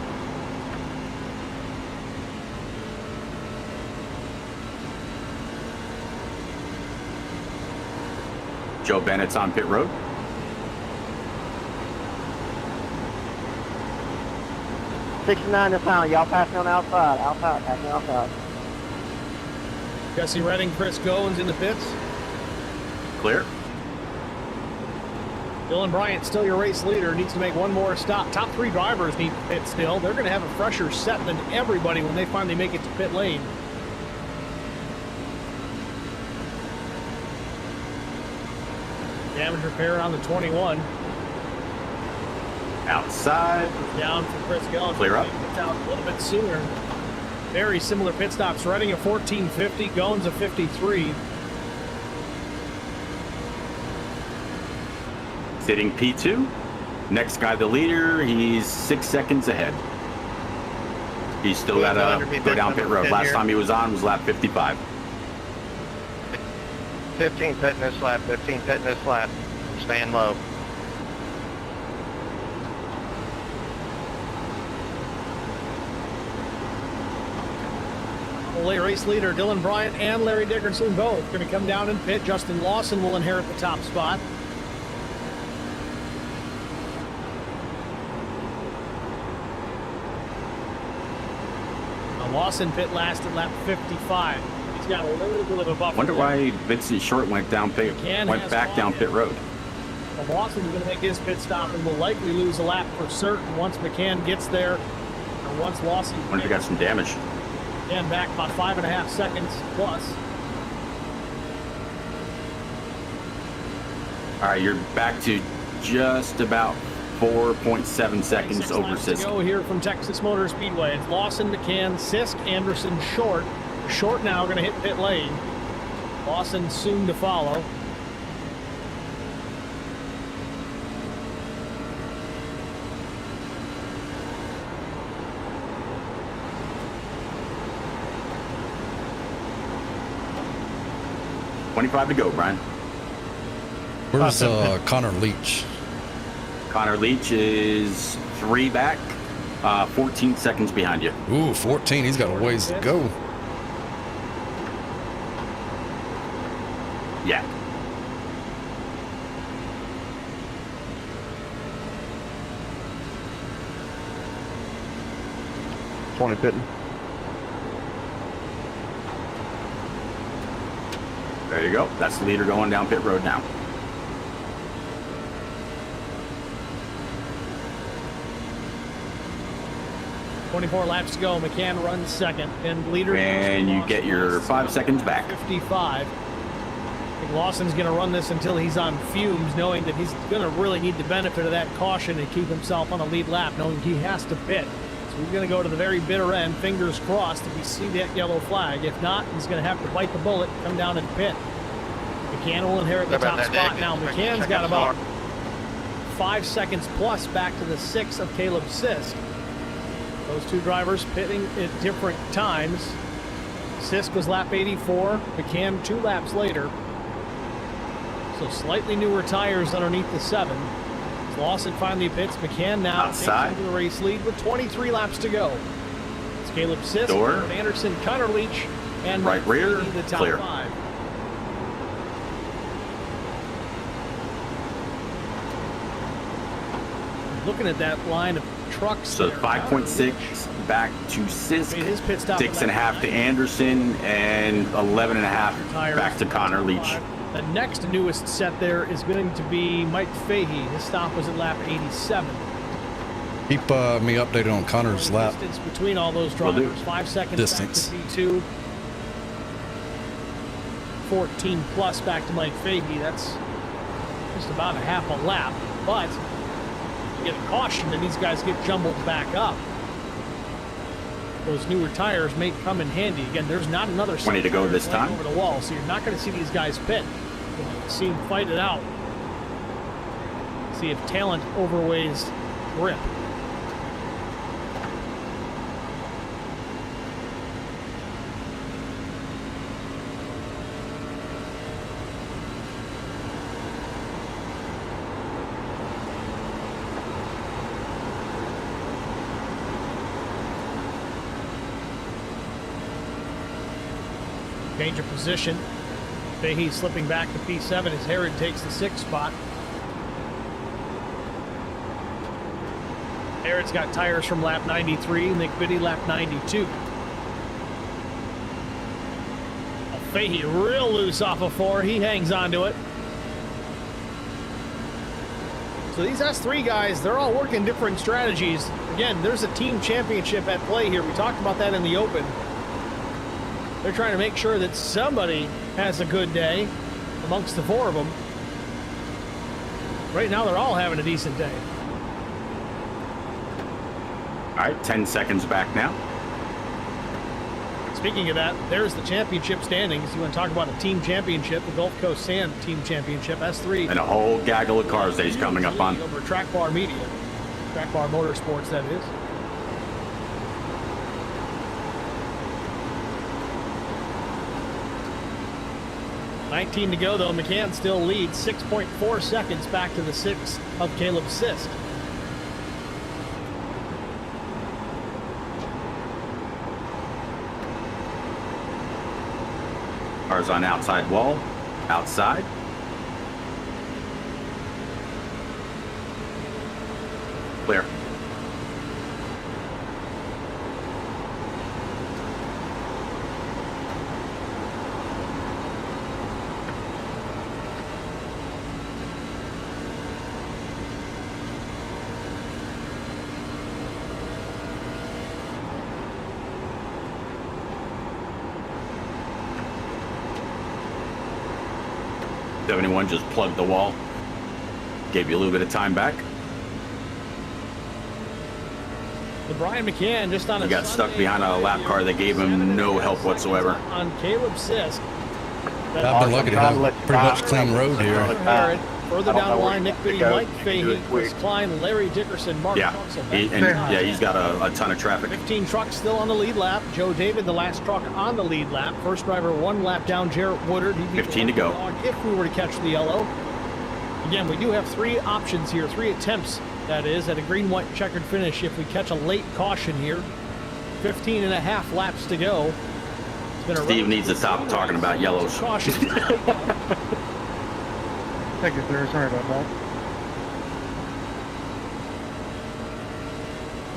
Joe Bennett's on pit road. '69 to pound. Y'all pass me on the outside. Outside. Pass me outside. Jesse Redding, Chris Goins in the pits. Clear. Dylan Bryant, still your race leader, needs to make one more stop. Top 3 drivers need to pit still. They're going to have a fresher set than everybody when they finally make it to pit lane. Damage repair on the 21. Outside. Down for Chris Goins. Clear up. Gets out a little bit sooner. Very similar pit stops. Redding a 1450, Goins a 53. Sitting P2. Next guy, the leader, he's 6 seconds ahead. He's still got to go down pit road. Last time he was on was lap 55. 15 pitting this lap, 15 pitting this lap. Staying low. Late race leader Dylan Bryant and Larry Dickerson both going to come down and pit. Justin Lawson will inherit the top spot. Lawson pit last at lap 55. He's got a little bit of a buffer. Wonder why Vincent Short went back down pit road. Well, Lawson's going to make his pit stop and will likely lose a lap for certain once McCann gets there, or once Lawson. Wonder if he got some damage. And back about 5.5 seconds plus. All right, you're back to just about 4.7 seconds over Sisk. Go here from Texas Motor Speedway. It's Lawson, McCann, Sisk, Anderson, Short. Short now going to hit pit lane. Lawson soon to follow. $25 to go, Brian. Where's Connor Leach? Connor Leach is 3 back, 14 seconds behind you. Ooh, 14. He's got a ways to go. Yeah. $20 pitting. There you go. That's the leader going down pit road now. .24 laps to go. McCann runs second, and leader. And you get your 5 seconds back. 55. I think Lawson's going to run this until he's on fumes, knowing that he's going to really need the benefit of that caution to keep himself on a lead lap, knowing he has to pit. So he's going to go to the very bitter end, fingers crossed, if we see that yellow flag. If not, he's going to have to bite the bullet, come down and pit. McCann will inherit the top spot now. McCann's got about 5 seconds plus back to the 6 of Caleb Sisk. Those two drivers pitting at different times. Sisk was lap 84, McCann 2 laps later. So slightly newer tires underneath the 7. As Lawson finally pits, McCann now takes into the race lead with 23 laps to go. It's Caleb Sisk, Anderson, Connor Leach, and right rear, the top clear. 5. Looking at that line of trucks. So 5.6 back to Sisk, 6.5 to Anderson, and 11.5 back to Connor Leach. The next newest set there is going to be Mike Fahey. His stop was at lap 87. Keep me updated on Connor's lap. Distance between all those drivers. 5 seconds distance. back to V2. 14 plus back to Mike Fahey. That's just about a half a lap. But you get a caution and these guys get jumbled back up. Those newer tires may come in handy. Again, there's not another 20 to go this time. Over the wall, so you're not going to see these guys pit. You'll see them fight it out. See if talent overweighs grip. Change of position. Fahey slipping back to P7 as Herod takes the 6th spot. Herod's got tires from lap 93, Nick Biddy lap 92. Fahey real loose off of 4. He hangs on to it. So these S3 guys, they're all working different strategies. Again, there's a team championship at play here. We talked about that in the open. They're trying to make sure that somebody has a good day amongst the 4 of them. Right now, they're all having a decent day. All right, 10 seconds back now. Speaking of that, there's the championship standings. You want to talk about a team championship, the Gulf Coast Sand Team Championship, S3. And a whole gaggle of cars that he's coming up on. Over Track Bar Media. Track Bar Motorsports, that is. $19 to go, though. McCann still leads 6.4 seconds back to the 6th of Caleb Sisk. Cars on outside wall, outside. Clear. '71 just plugged the wall. Gave you a little bit of time back. The Brian McCann just on He got stuck behind a lap car that gave him no help whatsoever. On Caleb Sisk. I've been lucky to have pretty much clean road here. Further down the line, Nick Biddy, Mike Fahey, Chris Klein, Larry Dickerson, Mark Thompson. He's got a ton of traffic. 15 trucks still on the lead lap. Joe David, the last truck on the lead lap. First driver 1 lap down, Jarrett Woodard. 15 to go. If we were to catch the yellow. Again, we do have 3 options here, 3 attempts, that is, at a green, white, checkered finish if we catch a late caution here. 15 and a half laps to go. Steve needs to stop talking about yellows. Caution. Thank you, sir. Sorry about that.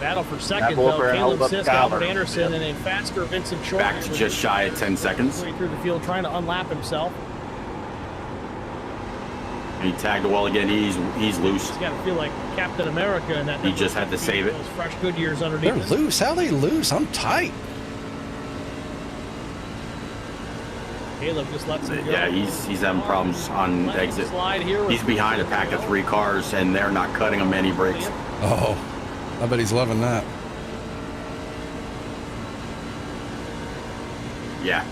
Battle for second, though. Caleb Sisk, Albert Anderson, and a faster Vincent Short. Back to just shy of 10 seconds. Through the field, trying to unlap himself. He tagged the wall again. He's loose. He's got to feel like Captain America in that. He just had to save it. Those fresh Goodyears underneath. They're loose. How they loose? I'm tight. Caleb just lets him go. Yeah, he's having problems on exit. He's behind a pack of 3 cars, and they're not cutting him any brakes. Oh, I bet he's loving that. Yeah.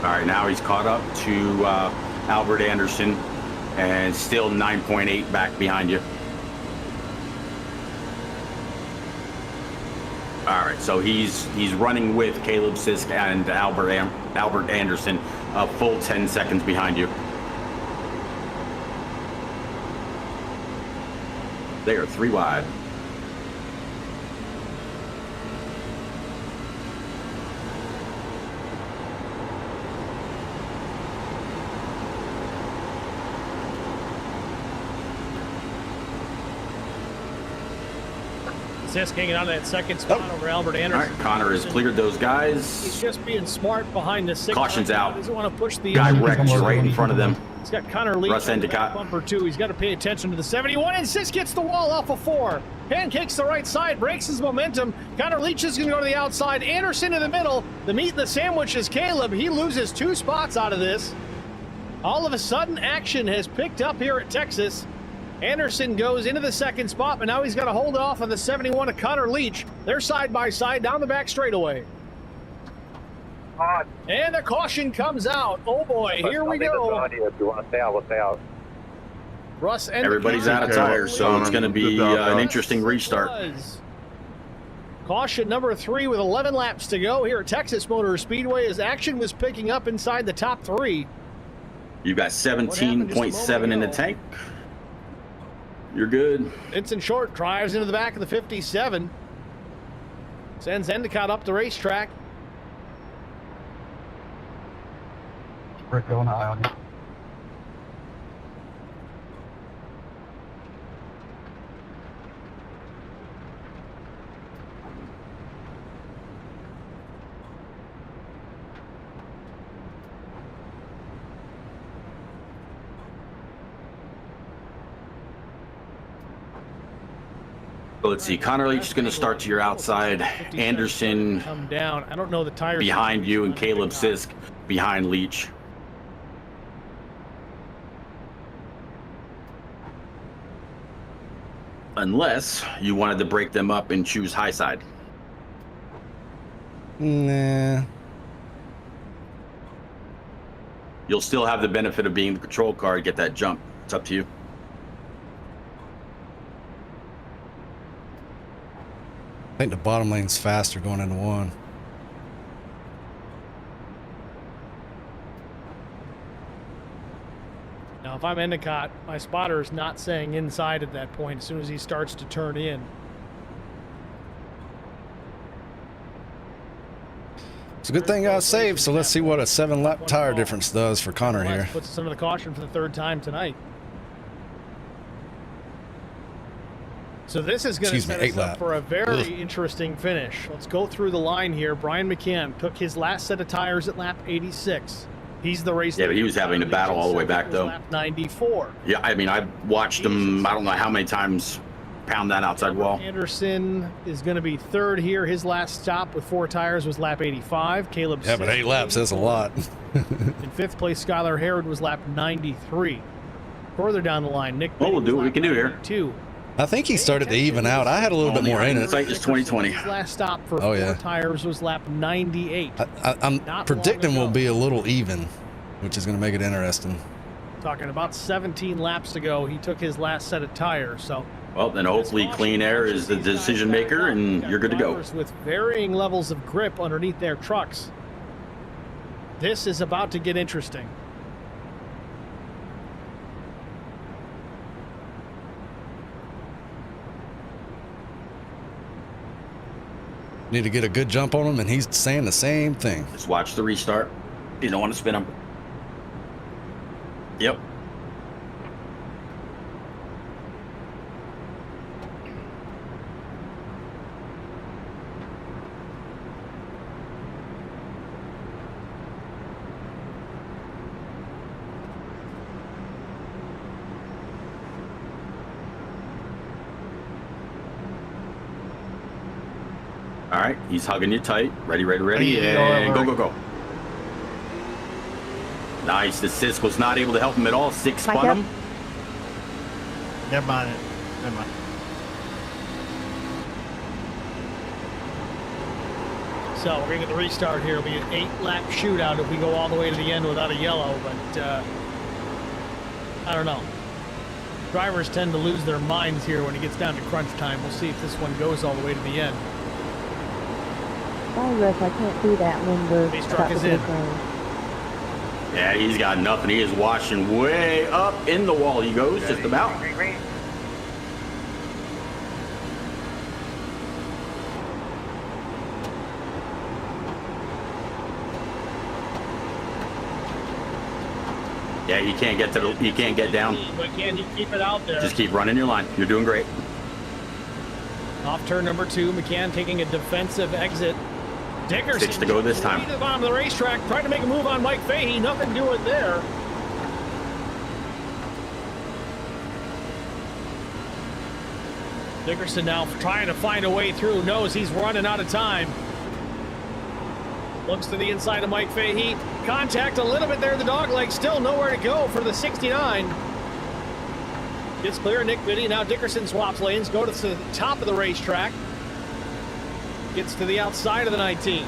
All right, now he's caught up to Albert Anderson, and still 9.8 back behind you. All right, so he's running with Caleb Sisk and Albert Anderson, a full 10 seconds behind you. They are 3 wide. Sisk hanging on to that second spot over Albert Anderson. All right, Connor has cleared those guys. He's just being smart behind the 6. Caution's out. He doesn't want to push the guy wrecked right in front of them. He's got Connor Leach Russ Endicott. bumper 2. He's got to pay attention to the 71, and Sisk gets the wall off of 4. Pancakes the right side, breaks his momentum. Connor Leach is going to go to the outside. Anderson in the middle. The meat and the sandwich is Caleb. He loses 2 spots out of this. All of a sudden, action has picked up here at Texas. Anderson goes into the 2nd spot, but now he's got to hold off on the 71 of Connor Leach. They're side by side down the back straightaway. And the caution comes out. Oh boy, here we go. If you want to stay out, we'll stay out. Russ and Everybody's out of tires, so it's going to be an interesting restart. Caution number 3 with 11 laps to go here at Texas Motor Speedway as action was picking up inside the top 3. You've got 17.7 in the tank. You're good. Vincent Short drives into the back of the 57. Sends Endicott up the racetrack. Rick going high on you. Let's see. Connor Leach is going to start to your outside. Anderson come down. I don't know the tires behind you, and Caleb Sisk behind Leach. Unless you wanted to break them up and choose high side. Nah. You'll still have the benefit of being the control car to get that jump. It's up to you. I think the bottom lane's faster going into 1. Now, if I'm Endicott, my spotter is not saying inside at that point as soon as he starts to turn in. It's a good thing I saved, so let's see what a 7-lap tire difference does for Connor here. Puts us under the caution for the 3rd time tonight. So this is going to set us up for a very interesting finish. Let's go through the line here. Brian McCann took his last set of tires at lap 86. He's the race. Yeah, but he was having to battle all the way back, though. Lap 94. Yeah, I mean, I watched him, I don't know how many times, pound that outside wall. Anderson is going to be 3rd here. His last stop with 4 tires was lap 85. Caleb. Yeah, but 8 laps is a lot. In 5th place, Skylar Harrod was lap 93. Further down the line, Nick. Well, we'll do what we can do here. 2. I think he started to even out. I had a little bit more in it. It's 2020. His last stop for 4 tires was lap 98. I'm predicting we'll be a little even, which is going to make it interesting. Talking about 17 laps to go, he took his last set of tires. So, well, then hopefully Clean Air is the decision maker, and you're good to go. With varying levels of grip underneath their trucks, this is about to get interesting. Need to get a good jump on him, and he's saying the same thing. Just watch the restart. You don't want to spin him. Yep. All right, he's hugging you tight. Ready, and go. Nice. The Sisk was not able to help him at all. 6 spun him. Never mind. So we're going to get the restart here. It'll be an 8-lap shootout if we go all the way to the end without a yellow, but I don't know. Drivers tend to lose their minds here when it gets down to crunch time. We'll see if this one goes all the way to the end. Oh, Russ, I can't do that when the base truck is in. Yeah, he's got nothing. He is washing way up in the wall. He goes just about. Yeah, you can't get to the. You can't get down. But can you keep it out there? Just keep running your line. You're doing great. Off turn number 2, McCann taking a defensive exit. Dickerson 6 to go this time. To the bottom of the racetrack, trying to make a move on Mike Fahey. Nothing doing there. Dickerson now trying to find a way through. Knows he's running out of time. Looks to the inside of Mike Fahey. Contact a little bit there in the dog leg. Still nowhere to go for the 69. Gets clear. Nick Biddy. Now Dickerson swaps lanes. Go to the top of the racetrack. Gets to the outside of the 19.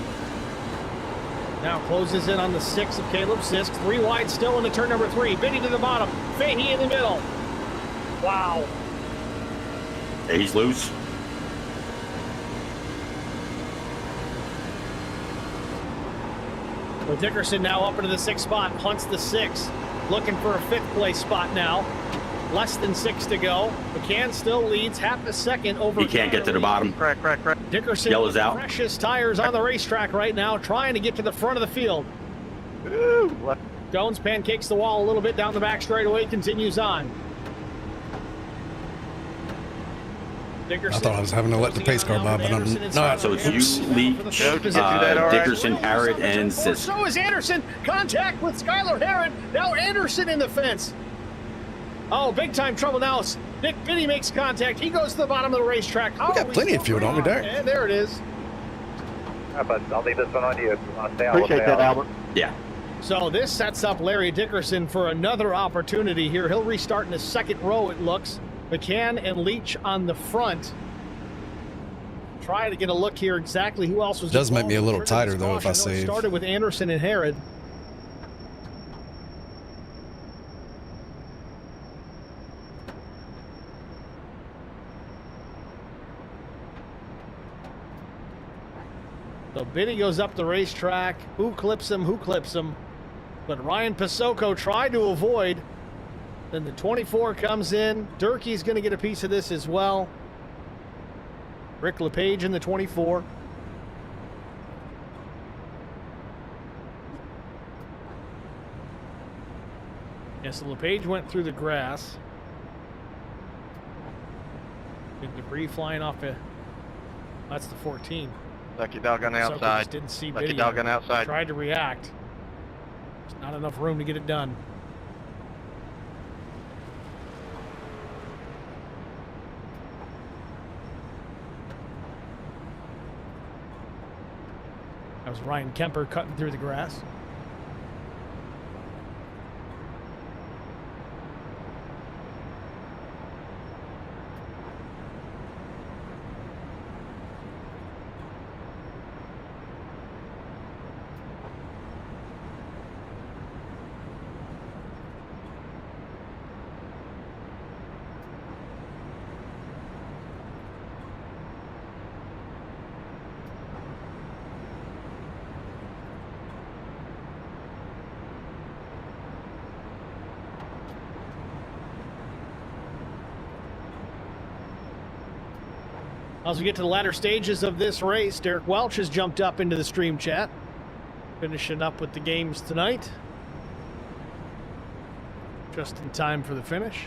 Now closes in on the 6 of Caleb Sisk. 3 wide still into turn number 3. Biddy to the bottom. Fahey in the middle. Wow. Yeah, he's loose. So Dickerson now up into the 6th spot, hunts the 6th, looking for a 5th place spot now. Less than 6 to go. McCann still leads half a second over. He can't get to the bottom. Crack. Dickerson Yellow's out. freshest tires on the racetrack right now, trying to get to the front of the field. Ooh, Jones pancakes the wall a little bit down the back straightaway, continues on. Dickerson, I thought I was having to let the pace car by, but I'm not. So it's you, Leach, Dickerson, Harrod, and Sisk. So is Anderson. Contact with Skylar Harrod. Now Anderson in the fence. Oh, big time trouble now. Nick Biddy makes contact. He goes to the bottom of the racetrack. We got plenty of fuel, don't we, Derek? And there it is. but I'll leave this one on you. If you want to stay on, Appreciate that, Albert. Yeah. So this sets up Larry Dickerson for another opportunity here. He'll restart in the 2nd row, it looks. McCann and Leach on the front. Try to get a look here exactly who else was. Does make me a little tighter, though, if I save. Started with Anderson and Harrod. So Biddy goes up the racetrack. Who clips him? Who clips him? But Ryan Pasoko tried to avoid. Then the 24 comes in. Durkee's going to get a piece of this as well. Rick LePage in the 24. Yeah, so LePage went through the grass. Big debris flying off the... That's the 14. Lucky dog on the Pasoko outside. just didn't see Lucky Biddy. dog on the outside. Tried to react. There's not enough room to get it done. That was Ryan Kemper cutting through the grass. As we get to the latter stages of this race, Derek Welch has jumped up into the stream chat, finishing up with the games tonight. Just in time for the finish.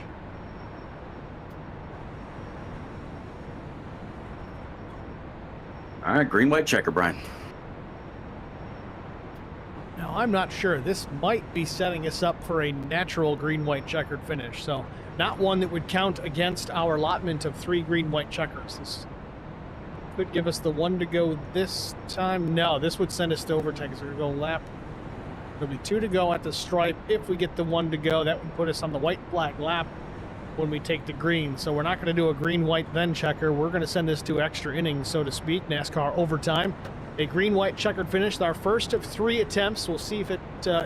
All right, green, white, checker, Brian. Now, I'm not sure. This might be setting us up for a natural green-white checkered finish, so not one that would count against our allotment of 3 green-white checkers. This could give us the 1 to go this time. No, this would send us to overtake because we're going to go lap. There'll be 2 to go at the stripe. If we get the 1 to go, that would put us on the white flag lap when we take the green. So we're not going to do a green-white then checker. We're going to send this to extra innings, so to speak, NASCAR overtime. A green-white checkered finish, our first of 3 attempts. We'll see if it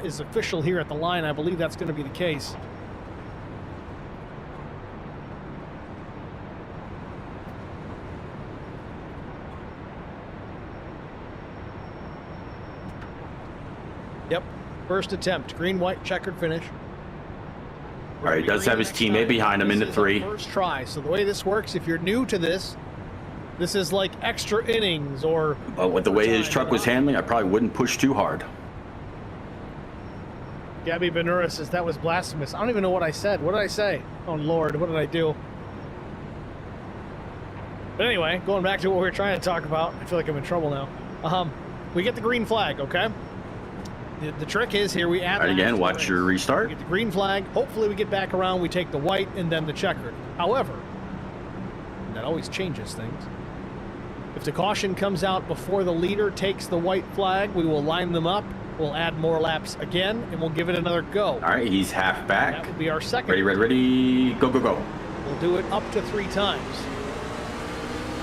is official here at the line. I believe that's going to be the case. Yep, first attempt, green-white checkered finish. All right, he does have his teammate behind him in the 3. First try. So the way this works, if you're new to this, this is like extra innings or... But with the way his truck was handling, I probably wouldn't push too hard. Gabby Benura says that was blasphemous. I don't even know what I said. What did I say? Oh, Lord, what did I do? But anyway, going back to what we were trying to talk about, I feel like I'm in trouble now. We get the green flag, okay? The trick is here we add... All right, again, watch your restart. We get the green flag. Hopefully we get back around. We take the white and then the checkered. However, that always changes things. If the caution comes out before the leader takes the white flag, we will line them up. We'll add more laps again, and we'll give it another go. All right, he's half back. That would be our second. Ready, go, go, go. We'll do it up to 3 times.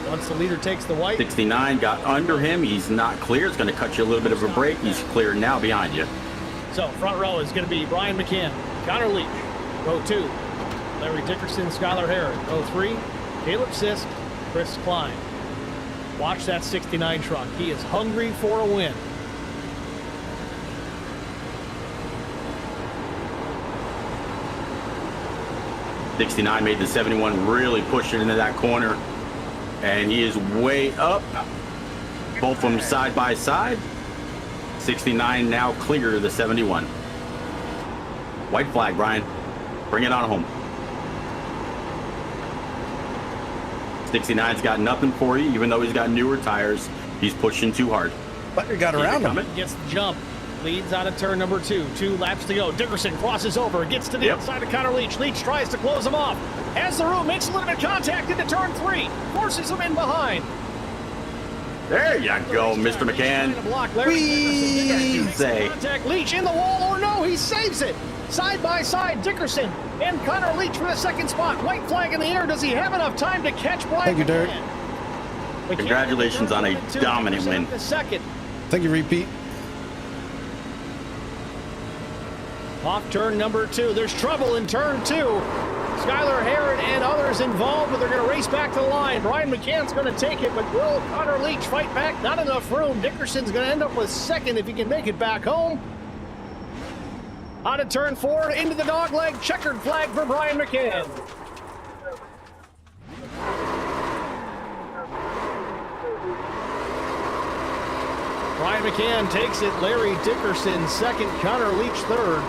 Once the leader takes the white. 69 got under him. He's not clear. It's going to cut you a little bit of a break. He's clear now behind you. So front row is going to be Brian McCann, Connor Leach. Row 2, Larry Dickerson, Skylar Herod. Row 3, Caleb Sisk, Chris Klein. Watch that 69 truck. He is hungry for a win. '69 made the 71 really push it into that corner, and he is way up. Both of them side by side. 69 now clear the 71. White flag, Brian. Bring it on home. 69's got nothing for you, even though he's got newer tires. He's pushing too hard. But you got around him. Gets the jump. Leads out of turn number 2. 2 laps to go. Dickerson crosses over. Gets to the outside of Connor Leach. Leach tries to close him off. Has the room. Makes a little bit of contact into turn 3. Forces him in behind. There you go, Mr. McCann. Say. Contact. Leach in the wall, or no, he saves it. Side by side, Dickerson and Connor Leach for the second spot. White flag in the air. Does he have enough time to catch Brian? Thank you, Derek. Congratulations on a dominant win. Second. Thank you, Repeat. Off turn number 2. There's trouble in turn 2. Skylar Herod and others involved, but they're going to race back to the line. Brian McCann's going to take it, but will Connor Leach fight back? Not enough room. Dickerson's going to end up with second if he can make it back home. Out of turn 4, into the dogleg. Checkered flag for Brian McCann. Brian McCann takes it. Larry Dickerson second. Connor Leach third.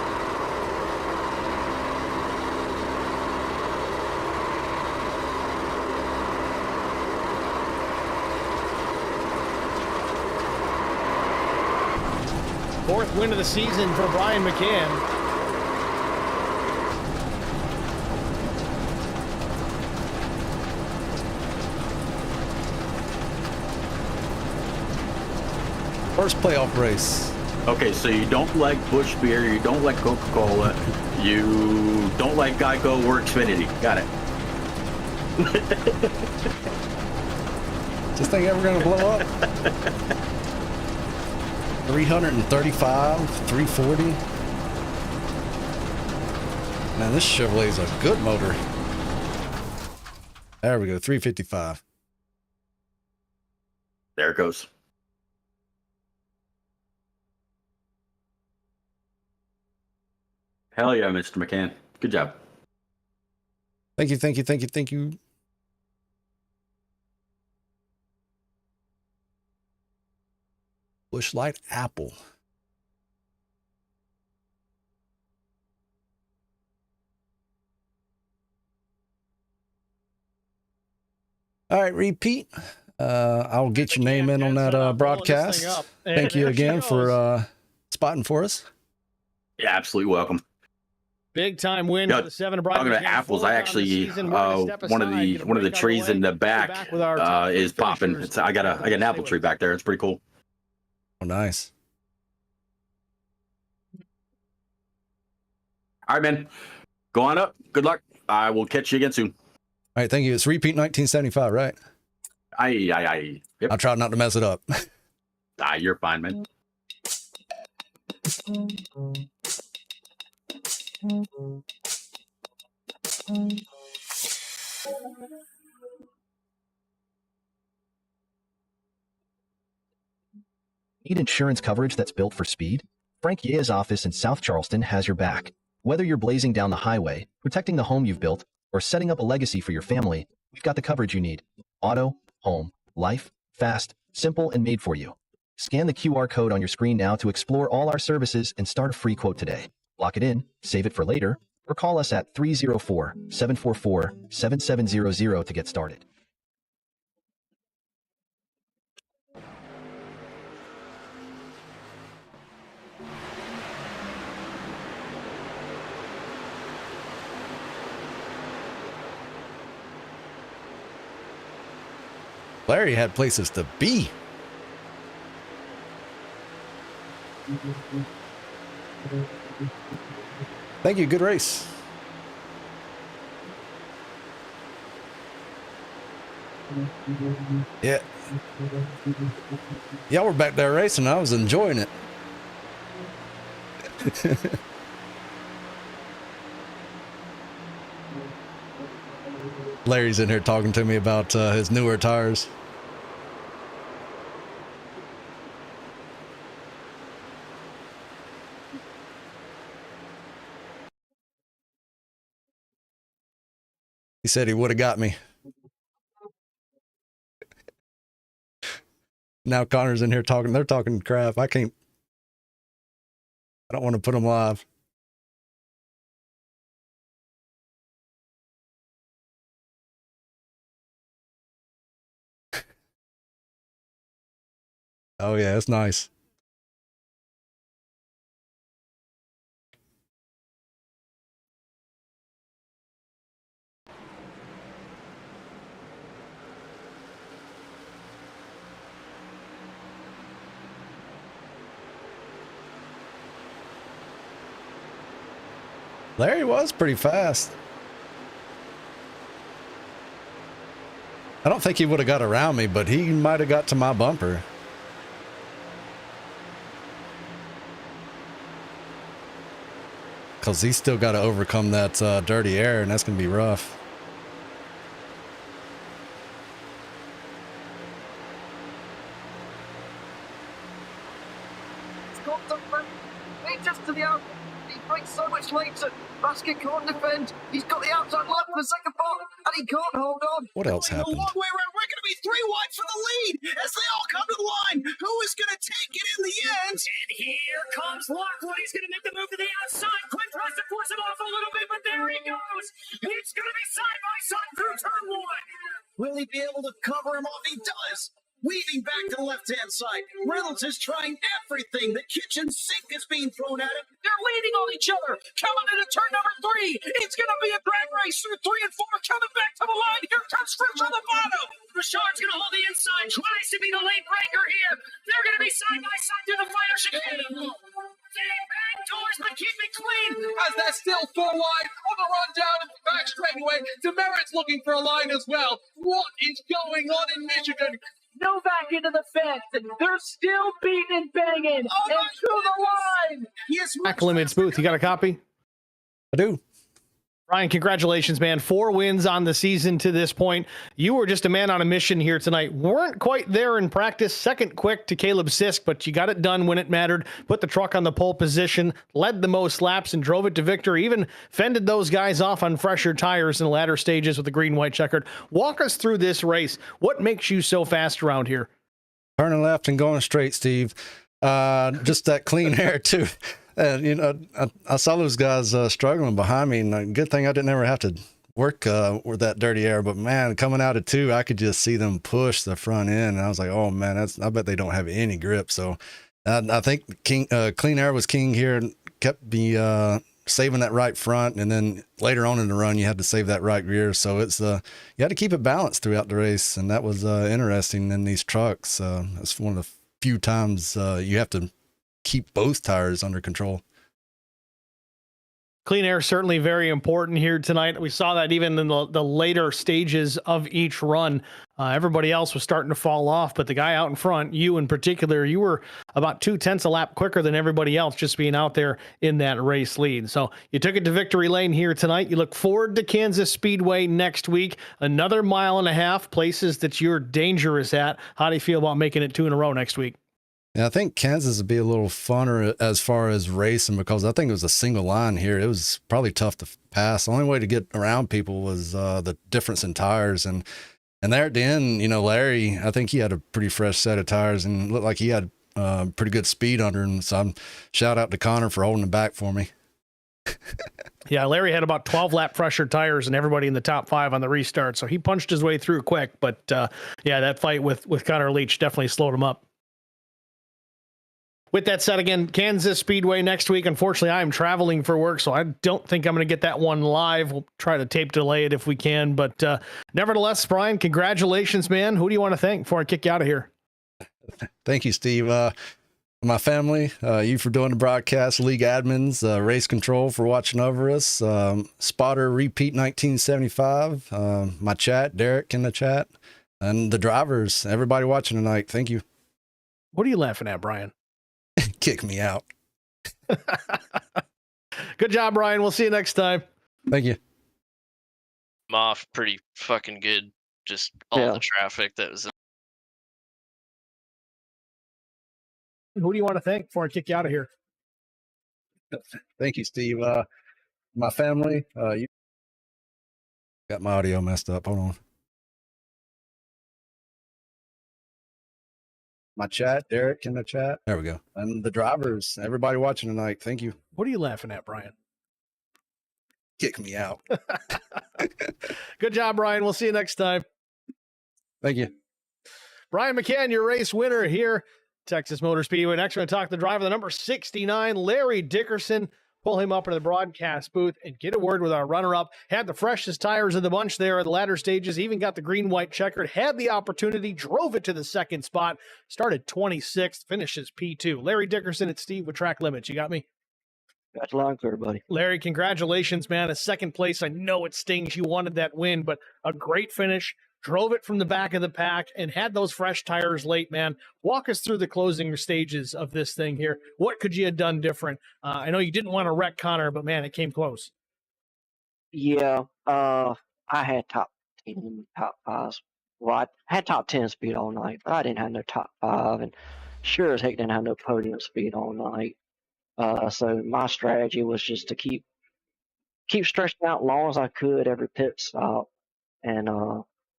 Fourth win of the season for Brian McCann. First playoff race. Okay, so you don't like Busch Beer, you don't like Coca-Cola, you don't like Geico or Xfinity. Got it. Is this thing ever going to blow up? 335, 340. Man, this Chevrolet's a good motor. There we go, 355. There it goes. Hell yeah, Mr. McCann. Good job. Thank you, thank you, thank you, thank you. Busch Light Apple. All right, Repeat. I'll get your name in on that broadcast. Thank you again for spotting for us. Yeah, absolutely welcome. Big time win for the 7 of Brian. Talking about apples, I actually one of the trees in the back is popping. I got an apple tree back there. It's pretty cool. Oh, nice. All right, man. Go on up. Good luck. I will catch you again soon. All right, thank you. It's Repeat 1975, right? Aye. Yep. I'll try not to mess it up. You're fine, man. Need insurance coverage that's built for speed? Frank Yea's office in South Charleston has your back. Whether you're blazing down the highway, protecting the home you've built, or setting up a legacy for your family, we've got the coverage you need. Auto, home, life, fast, simple, and made for you. Scan the QR code on your screen now to explore all our services and start a free quote today. Lock it in, save it for later, or call us at 304-744-7700 to get started. Larry had places to be. Thank you. Good race. Yeah. Y'all were back there racing. I was enjoying it. Larry's in here talking to me about his newer tires. He said he would have got me. Now Connor's in here talking. They're talking crap. I don't want to put them live. Oh yeah, it's nice. Larry was pretty fast. I don't think he would have got around me, but he might have got to my bumper. Because he's still got to overcome that dirty air, and that's going to be rough. Just to the out. He breaks so much later. Basket can't defend. He's got the outside line for the second part, and he can't hold on. What else happened? A long way around. We're going to be 3 wide for the lead as they all come to the line. Who is going to take it in the end? And here comes Lockwood. He's going to make the move to the outside. Quinn tries to force it off a little bit, but there he goes. It's going to be side by side through turn 1. Will he be able to cover him off? He does. Weaving back to the left-hand side. Reynolds is trying everything. The kitchen sink is being thrown at him. They're leaning on each other. Coming into turn number 3. It's going to be a drag race through 3 and 4. Coming back to the line. Here comes Fritz on the bottom. Richard's going to hold the inside. Tries to be the late breaker here. They're going to be side by side through the fire chicane. Back doors, but keep it clean. As that's still 4 wide on the run down in the back straightaway. Demerit's looking for a line as well. What is going on in Michigan? Novak into the fence. They're still beating and banging. And to the line. Yes, Back limits booth. You got a copy? I do. Ryan, congratulations, man. 4 wins on the season to this point. You were just a man on a mission here tonight. Weren't quite there in practice. Second quick to Caleb Sisk, but you got it done when it mattered. Put the truck on the pole position, led the most laps, and drove it to victory. Even fended those guys off on fresher tires in the latter stages with the green-white checkered. Walk us through this race. What makes you so fast around here? Turning left and going straight, Steve. Just that clean air, too. And, you know, I saw those guys struggling behind me, and good thing I didn't ever have to work with that dirty air. But, man, coming out of 2, I could just see them push the front end. And I was like, oh, man, I bet they don't have any grip. So I think clean air was king here and kept me saving that right front. And then later on in the run, you had to save that right rear. So it's you had to keep it balanced throughout the race. And that was interesting in these trucks. It's one of the few times you have to keep both tires under control. Clean air certainly very important here tonight. We saw that even in the later stages of each run. Everybody else was starting to fall off, but the guy out in front, you in particular, you were about 0.2 a lap quicker than everybody else just being out there in that race lead. So you took it to victory lane here tonight. You look forward to Kansas Speedway next week. Another 1.5 miles, places that you're dangerous at. How do you feel about making it 2 in a row next week? Yeah, I think Kansas would be a little funner as far as racing because I think it was a single line here. It was probably tough to pass. The only way to get around people was the difference in tires. And there at the end, you know, Larry, I think he had a pretty fresh set of tires and looked like he had pretty good speed under him. So I'm shout out to Connor for holding him back for me. Yeah, Larry had about 12 lap fresher tires and everybody in the top 5 on the restart. So he punched his way through quick. But yeah, that fight with Connor Leach definitely slowed him up. With that said, again, Kansas Speedway next week. Unfortunately, I am traveling for work, so I don't think I'm going to get that one live. We'll try to tape delay it if we can. But nevertheless, Brian, congratulations, man. Who do you want to thank before I kick you out of here? Thank you, Steve. My family, you for doing the broadcast, league admins, race control for watching over us, spotter repeat 1975, my chat, Derek in the chat, and the drivers, everybody watching tonight. Thank you. What are you laughing at, Brian? Kick me out. Good job, Brian. We'll see you next time. Thank you. him off pretty fucking good. Just all the traffic that was. Who do you want to thank before I kick you out of here? Thank you, Steve. My family. You got my audio messed up. Hold on. My chat, Derek in the chat. There we go. And the drivers, everybody watching tonight. Thank you. What are you laughing at, Brian? Kick me out. Good job, Brian. We'll see you next time. Thank you. Brian McCann, your race winner here, Texas Motor Speedway. Next, we're going to talk to the driver, the number 69, Larry Dickerson. Pull him up into the broadcast booth and get a word with our runner-up. Had the freshest tires of the bunch there at the latter stages. Even got the green-white checkered. Had the opportunity. Drove it to the second spot. Started 26th. Finishes P2. Larry Dickerson at Steve with Track Limits. You got me? Got you loud and clear, buddy. Larry, congratulations, man. A second place. I know it stings. You wanted that win, but a great finish. Drove it from the back of the pack and had those fresh tires late, man. Walk us through the closing stages of this thing here. What could you have done different? I know you didn't want to wreck Connor, but, man, it came close. Yeah, I had top 10, top 5s. Well, I had top 10 speed all night, but I didn't have no top 5, and sure as heck didn't have no podium speed all night. So my strategy was just to keep stretching out as long as I could every pit stop, and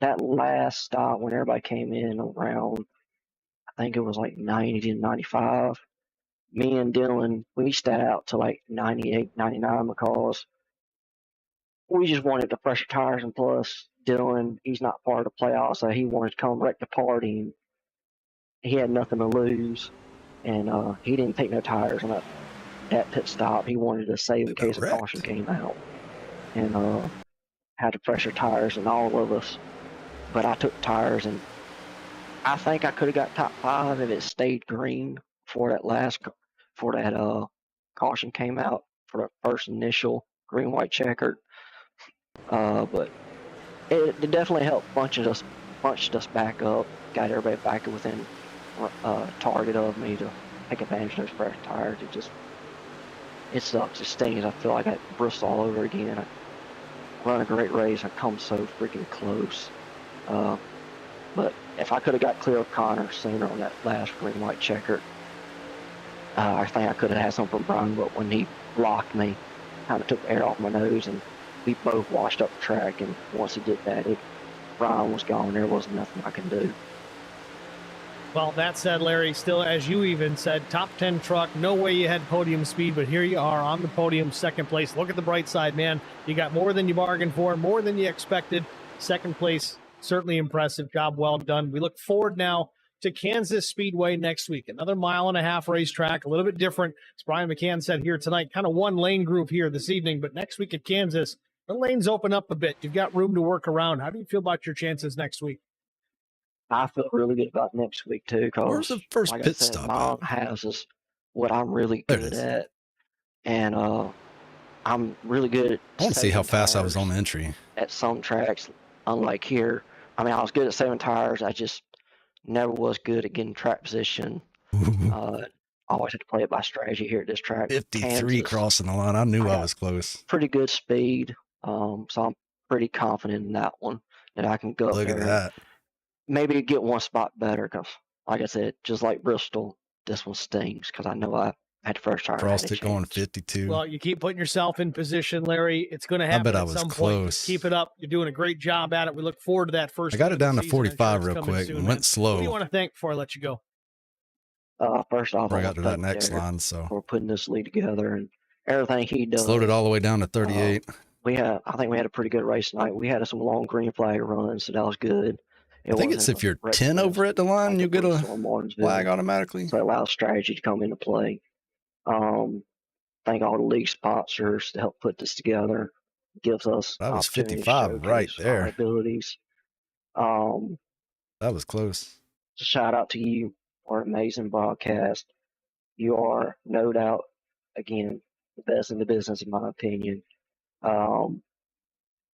that last stop when everybody came in around, I think it was like 90 to 95, me and Dylan, we sat out to like 98, 99 because we just wanted the fresher tires, and plus Dylan, he's not part of the playoffs, so he wanted to come wreck the party, and he had nothing to lose, and he didn't take no tires on that pit stop. He wanted to save in case a caution came out, and had the fresher tires and all of us. But I took tires, and I think I could have got top 5 if it stayed green for that caution came out for the first initial green-white checkered. But it definitely helped bunched us back up, got everybody back within target of me to take advantage of those fresh tires. It sucks. It stings. I feel like I Bristol all over again. I run a great race. I come so freaking close. But if I could have got clear of Connor sooner on that last green-white checker, I think I could have had something from Brian, but when he blocked me, kind of took the air off my nose, and we both washed up the track, and once he did that, Brian was gone. There was nothing I could do. Well, that said, Larry, still, as you even said, top 10 truck, no way you had podium speed, but here you are on the podium, second place. Look at the bright side, man. You got more than you bargained for, more than you expected. Second place, certainly impressive. Job well done. We look forward now to Kansas Speedway next week. Another 1.5-mile racetrack, a little bit different. As Brian McCann said here tonight, kind of one lane group here this evening, but next week at Kansas, the lanes open up a bit. You've got room to work around. How do you feel about your chances next week? I feel really good about next week, too. Where's the first like pit I said, stop? my house is what I'm really good at. And I'm really good at I want to see how fast I was on the entry. At some tracks, unlike here. I mean, I was good at 7 tires. I just never was good at getting track position. I always had to play it by strategy here at this track. 53 Kansas, crossing the line. I knew I was close. Pretty good speed. So I'm pretty confident in that one that I can go up Look there. at that. Maybe get one spot better because, like I said, just like Bristol, this one stings because I know I had the first tire. Frosted going 52. Well, you keep putting yourself in position, Larry. It's going to happen I at was some close. point. Keep it up. You're doing a great job at it. We look forward to that first. I got it down to season. 45 Sure real quick soon, and man. went slow. What do you want to thank before I let you go? First off, I got to that next line, so we're putting this lead together and everything he does. Slowed it all the way down to 38. I think we had a pretty good race tonight. We had some long green flag runs, so that was good. I think it's if you're 10 over at the line, you get a flag automatically. So it allows strategy to come into play. Thank all the league sponsors to help put this together. Gives us that was 55 right there. Abilities. That was close. Shout out to you for an amazing broadcast. You are no doubt, again, the best in the business, in my opinion.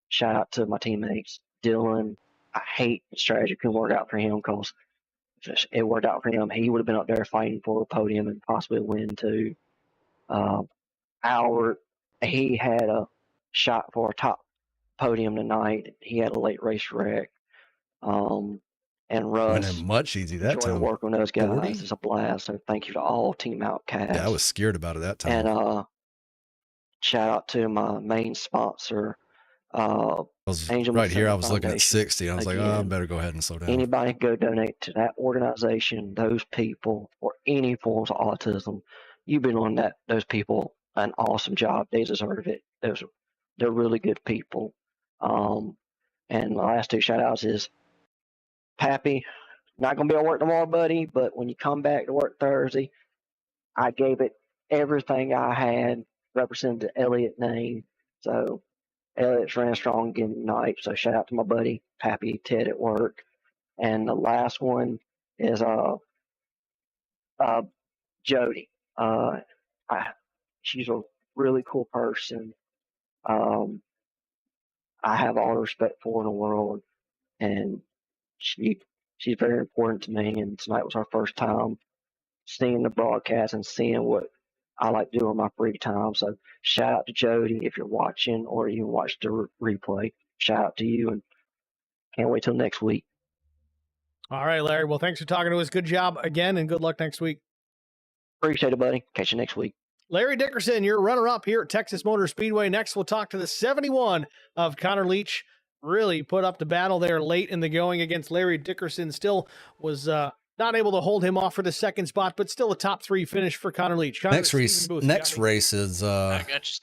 Shout out to my teammates, Dylan. I hate the strategy couldn't work out for him because it worked out for him. He would have been up there fighting for a podium and possibly a win too. Albert, he had a shot for a top podium tonight. He had a late race wreck. And Went Russ, in much easy that enjoying time. working with those guys. 40? It's a blast. So thank you to all Team Outcast. Yeah, I was scared about it that time. And shout out to my main sponsor, I was Angel right here. I was Foundation. looking at 60. I was like, oh, I Again, better go ahead and slow down. anybody can go donate to that organization, those people, or any forms of autism. You've been on those people an awesome job. They deserve it. They're really good people. And the last two shout outs is Pappy. Not gonna be at work tomorrow, buddy, but when you come back to work Thursday, I gave it everything I had, represented the Elliott name. So Elliott's ran strong again tonight. So shout out to my buddy Pappy Ted at work. And the last one is Jody. She's a really cool person. I have all the respect for her in the world, and she's very important to me. And tonight was our first time seeing the broadcast and seeing what I like to do in my free time. So shout out to Jody if you're watching or you watch the replay. Shout out to you, and can't wait till next week. All right, Larry. Well, thanks for talking to us. Good job again, and good luck next week. Appreciate it, buddy. Catch you next week. Larry Dickerson, your runner-up here at Texas Motor Speedway. Next, we'll talk to the 71 of Connor Leach. Really put up the battle there late in the going against Larry Dickerson. Still was not able to hold him off for the second spot, but still a top 3 finish for Connor Leach. Next race is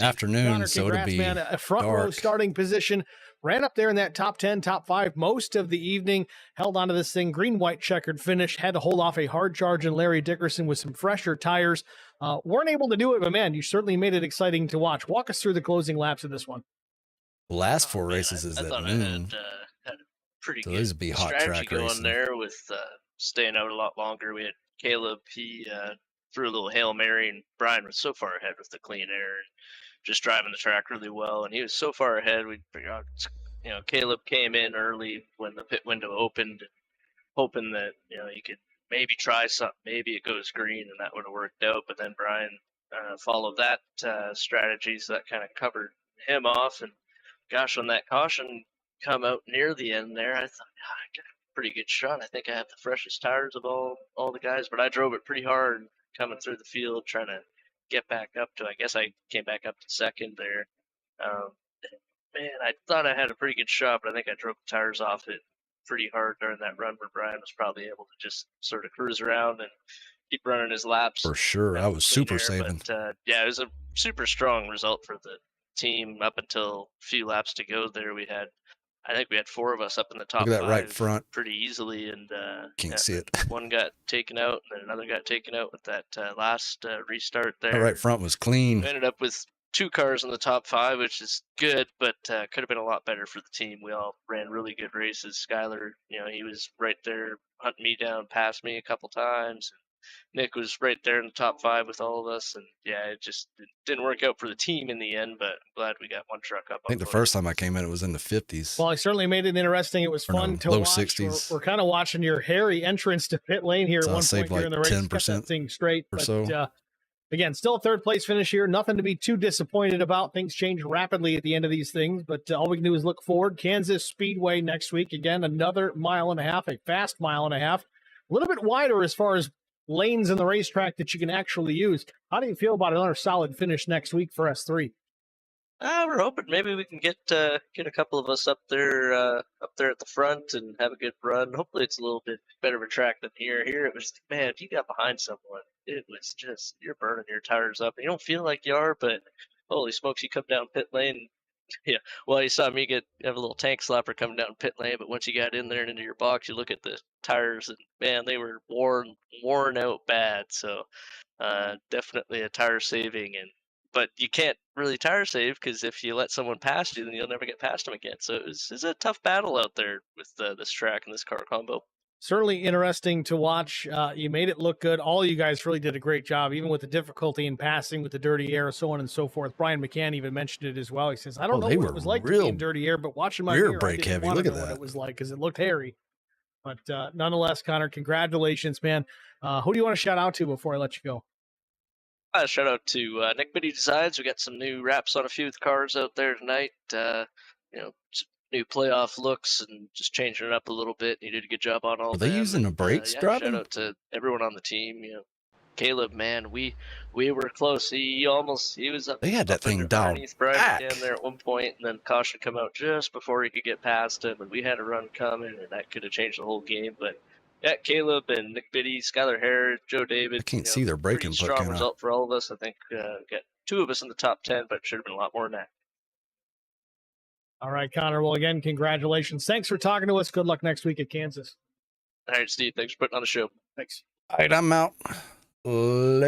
afternoon, Connor, so it'll be man. A front row starting position. Ran up there in that top 10, top 5 most of the evening. Held onto this thing. Green-white checkered finish. Had to hold off a hard charge in Larry Dickerson with some fresher tires. Weren't able to do it, but man, you certainly made it exciting to watch. Walk us through the closing laps of this one. The last 4 races is at noon. Had a pretty So good these would be hot strategy track going racing. there with staying out a lot longer. We had Caleb, he threw a little Hail Mary, and Brian was so far ahead with the clean air and just driving the track really well. And he was so far ahead, we figured out, Caleb came in early when the pit window opened, hoping that, you could maybe try something, maybe it goes green, and that would have worked out. But then Brian followed that strategy, so that kind of covered him off. And gosh, when that caution come out near the end there, I thought, I got a pretty good shot. I think I have the freshest tires of all the guys, but I drove it pretty hard coming through the field, trying to get back up to, I guess I came back up to second there. Man, I thought I had a pretty good shot, but I think I drove the tires off it pretty hard during that run where Brian was probably able to just sort of cruise around and keep running his laps. For sure. I was super saving. But, yeah, it was a super strong result for the team up until a few laps to go there. I think we had 4 of us up in the top 5. Look at that right front. Pretty easily. And can't see it. One got taken out, and then another got taken out with that last restart there. That right front was clean. We ended up with 2 cars in the top 5, which is good, but could have been a lot better for the team. We all ran really good races. Skyler, he was right there hunting me down, passed me a couple times. Nick was right there in the top 5 with all of us, and yeah, it didn't work out for the team in the end, but I'm glad we got one truck up. I think the first time I came in, it was in the 50s. Well, I certainly made it interesting. It was fun to low watch. 60s. We're kind of watching your hairy entrance to pit lane here So at I one saved point during the like race. 10% Got that thing straight, or but so. again, still a 3rd place finish here. Nothing to be too disappointed about. Things change rapidly at the end of these things, but all we can do is look forward. Kansas Speedway next week. Again, another 1.5 miles, a fast 1.5 miles. A little bit wider as far as lanes in the racetrack that you can actually use. How do you feel about another solid finish next week for S3? We're hoping maybe we can get a couple of us up there at the front and have a good run. Hopefully it's a little bit better of a track than here. Here it was, man, if you got behind someone, it was just, you're burning your tires up. You don't feel like you are, but holy smokes, you come down pit lane. Yeah, well, you saw me have a little tank slapper coming down pit lane, but once you got in there and into your box, you look at the tires, and man, they were worn out bad. So definitely a tire saving, but you can't really tire save because if you let someone pass you, then you'll never get past them again. So it's a tough battle out there with this track and this car combo. Certainly interesting to watch. You made it look good. All you guys really did a great job, even with the difficulty in passing, with the dirty air, so on and so forth. Brian McCann even mentioned it as well. He says, I don't know what it was like to be in dirty air, but watching my rear mirror, brake heavy. Look at that. What it was like because it looked hairy. But nonetheless, Connor, congratulations, man. Who do you want to shout out to before I let you go? Shout out to Nick Biddy Designs. We got some new wraps on a few of the cars out there tonight. new playoff looks and just changing it up a little bit. You did a good job on all Are of they them. using the brakes driving? Shout out to everyone on the team. Caleb, man, we were close. He was up. They had that thing dialed underneath Brian back. McCann there at one point, and then caution come out just before he could get past him, and we had a run coming, and that could have changed the whole game. But yeah, Caleb and Nick Biddy, Skylar Harris, Joe David. I can't see their brake input. Strong result for all of us. I think got 2 of us in the top 10, but it should have been a lot more than that. All right, Connor. Well, again, congratulations. Thanks for talking to us. Good luck next week at Kansas. All right, Steve. Thanks for putting on the show. Thanks. All right, I'm out.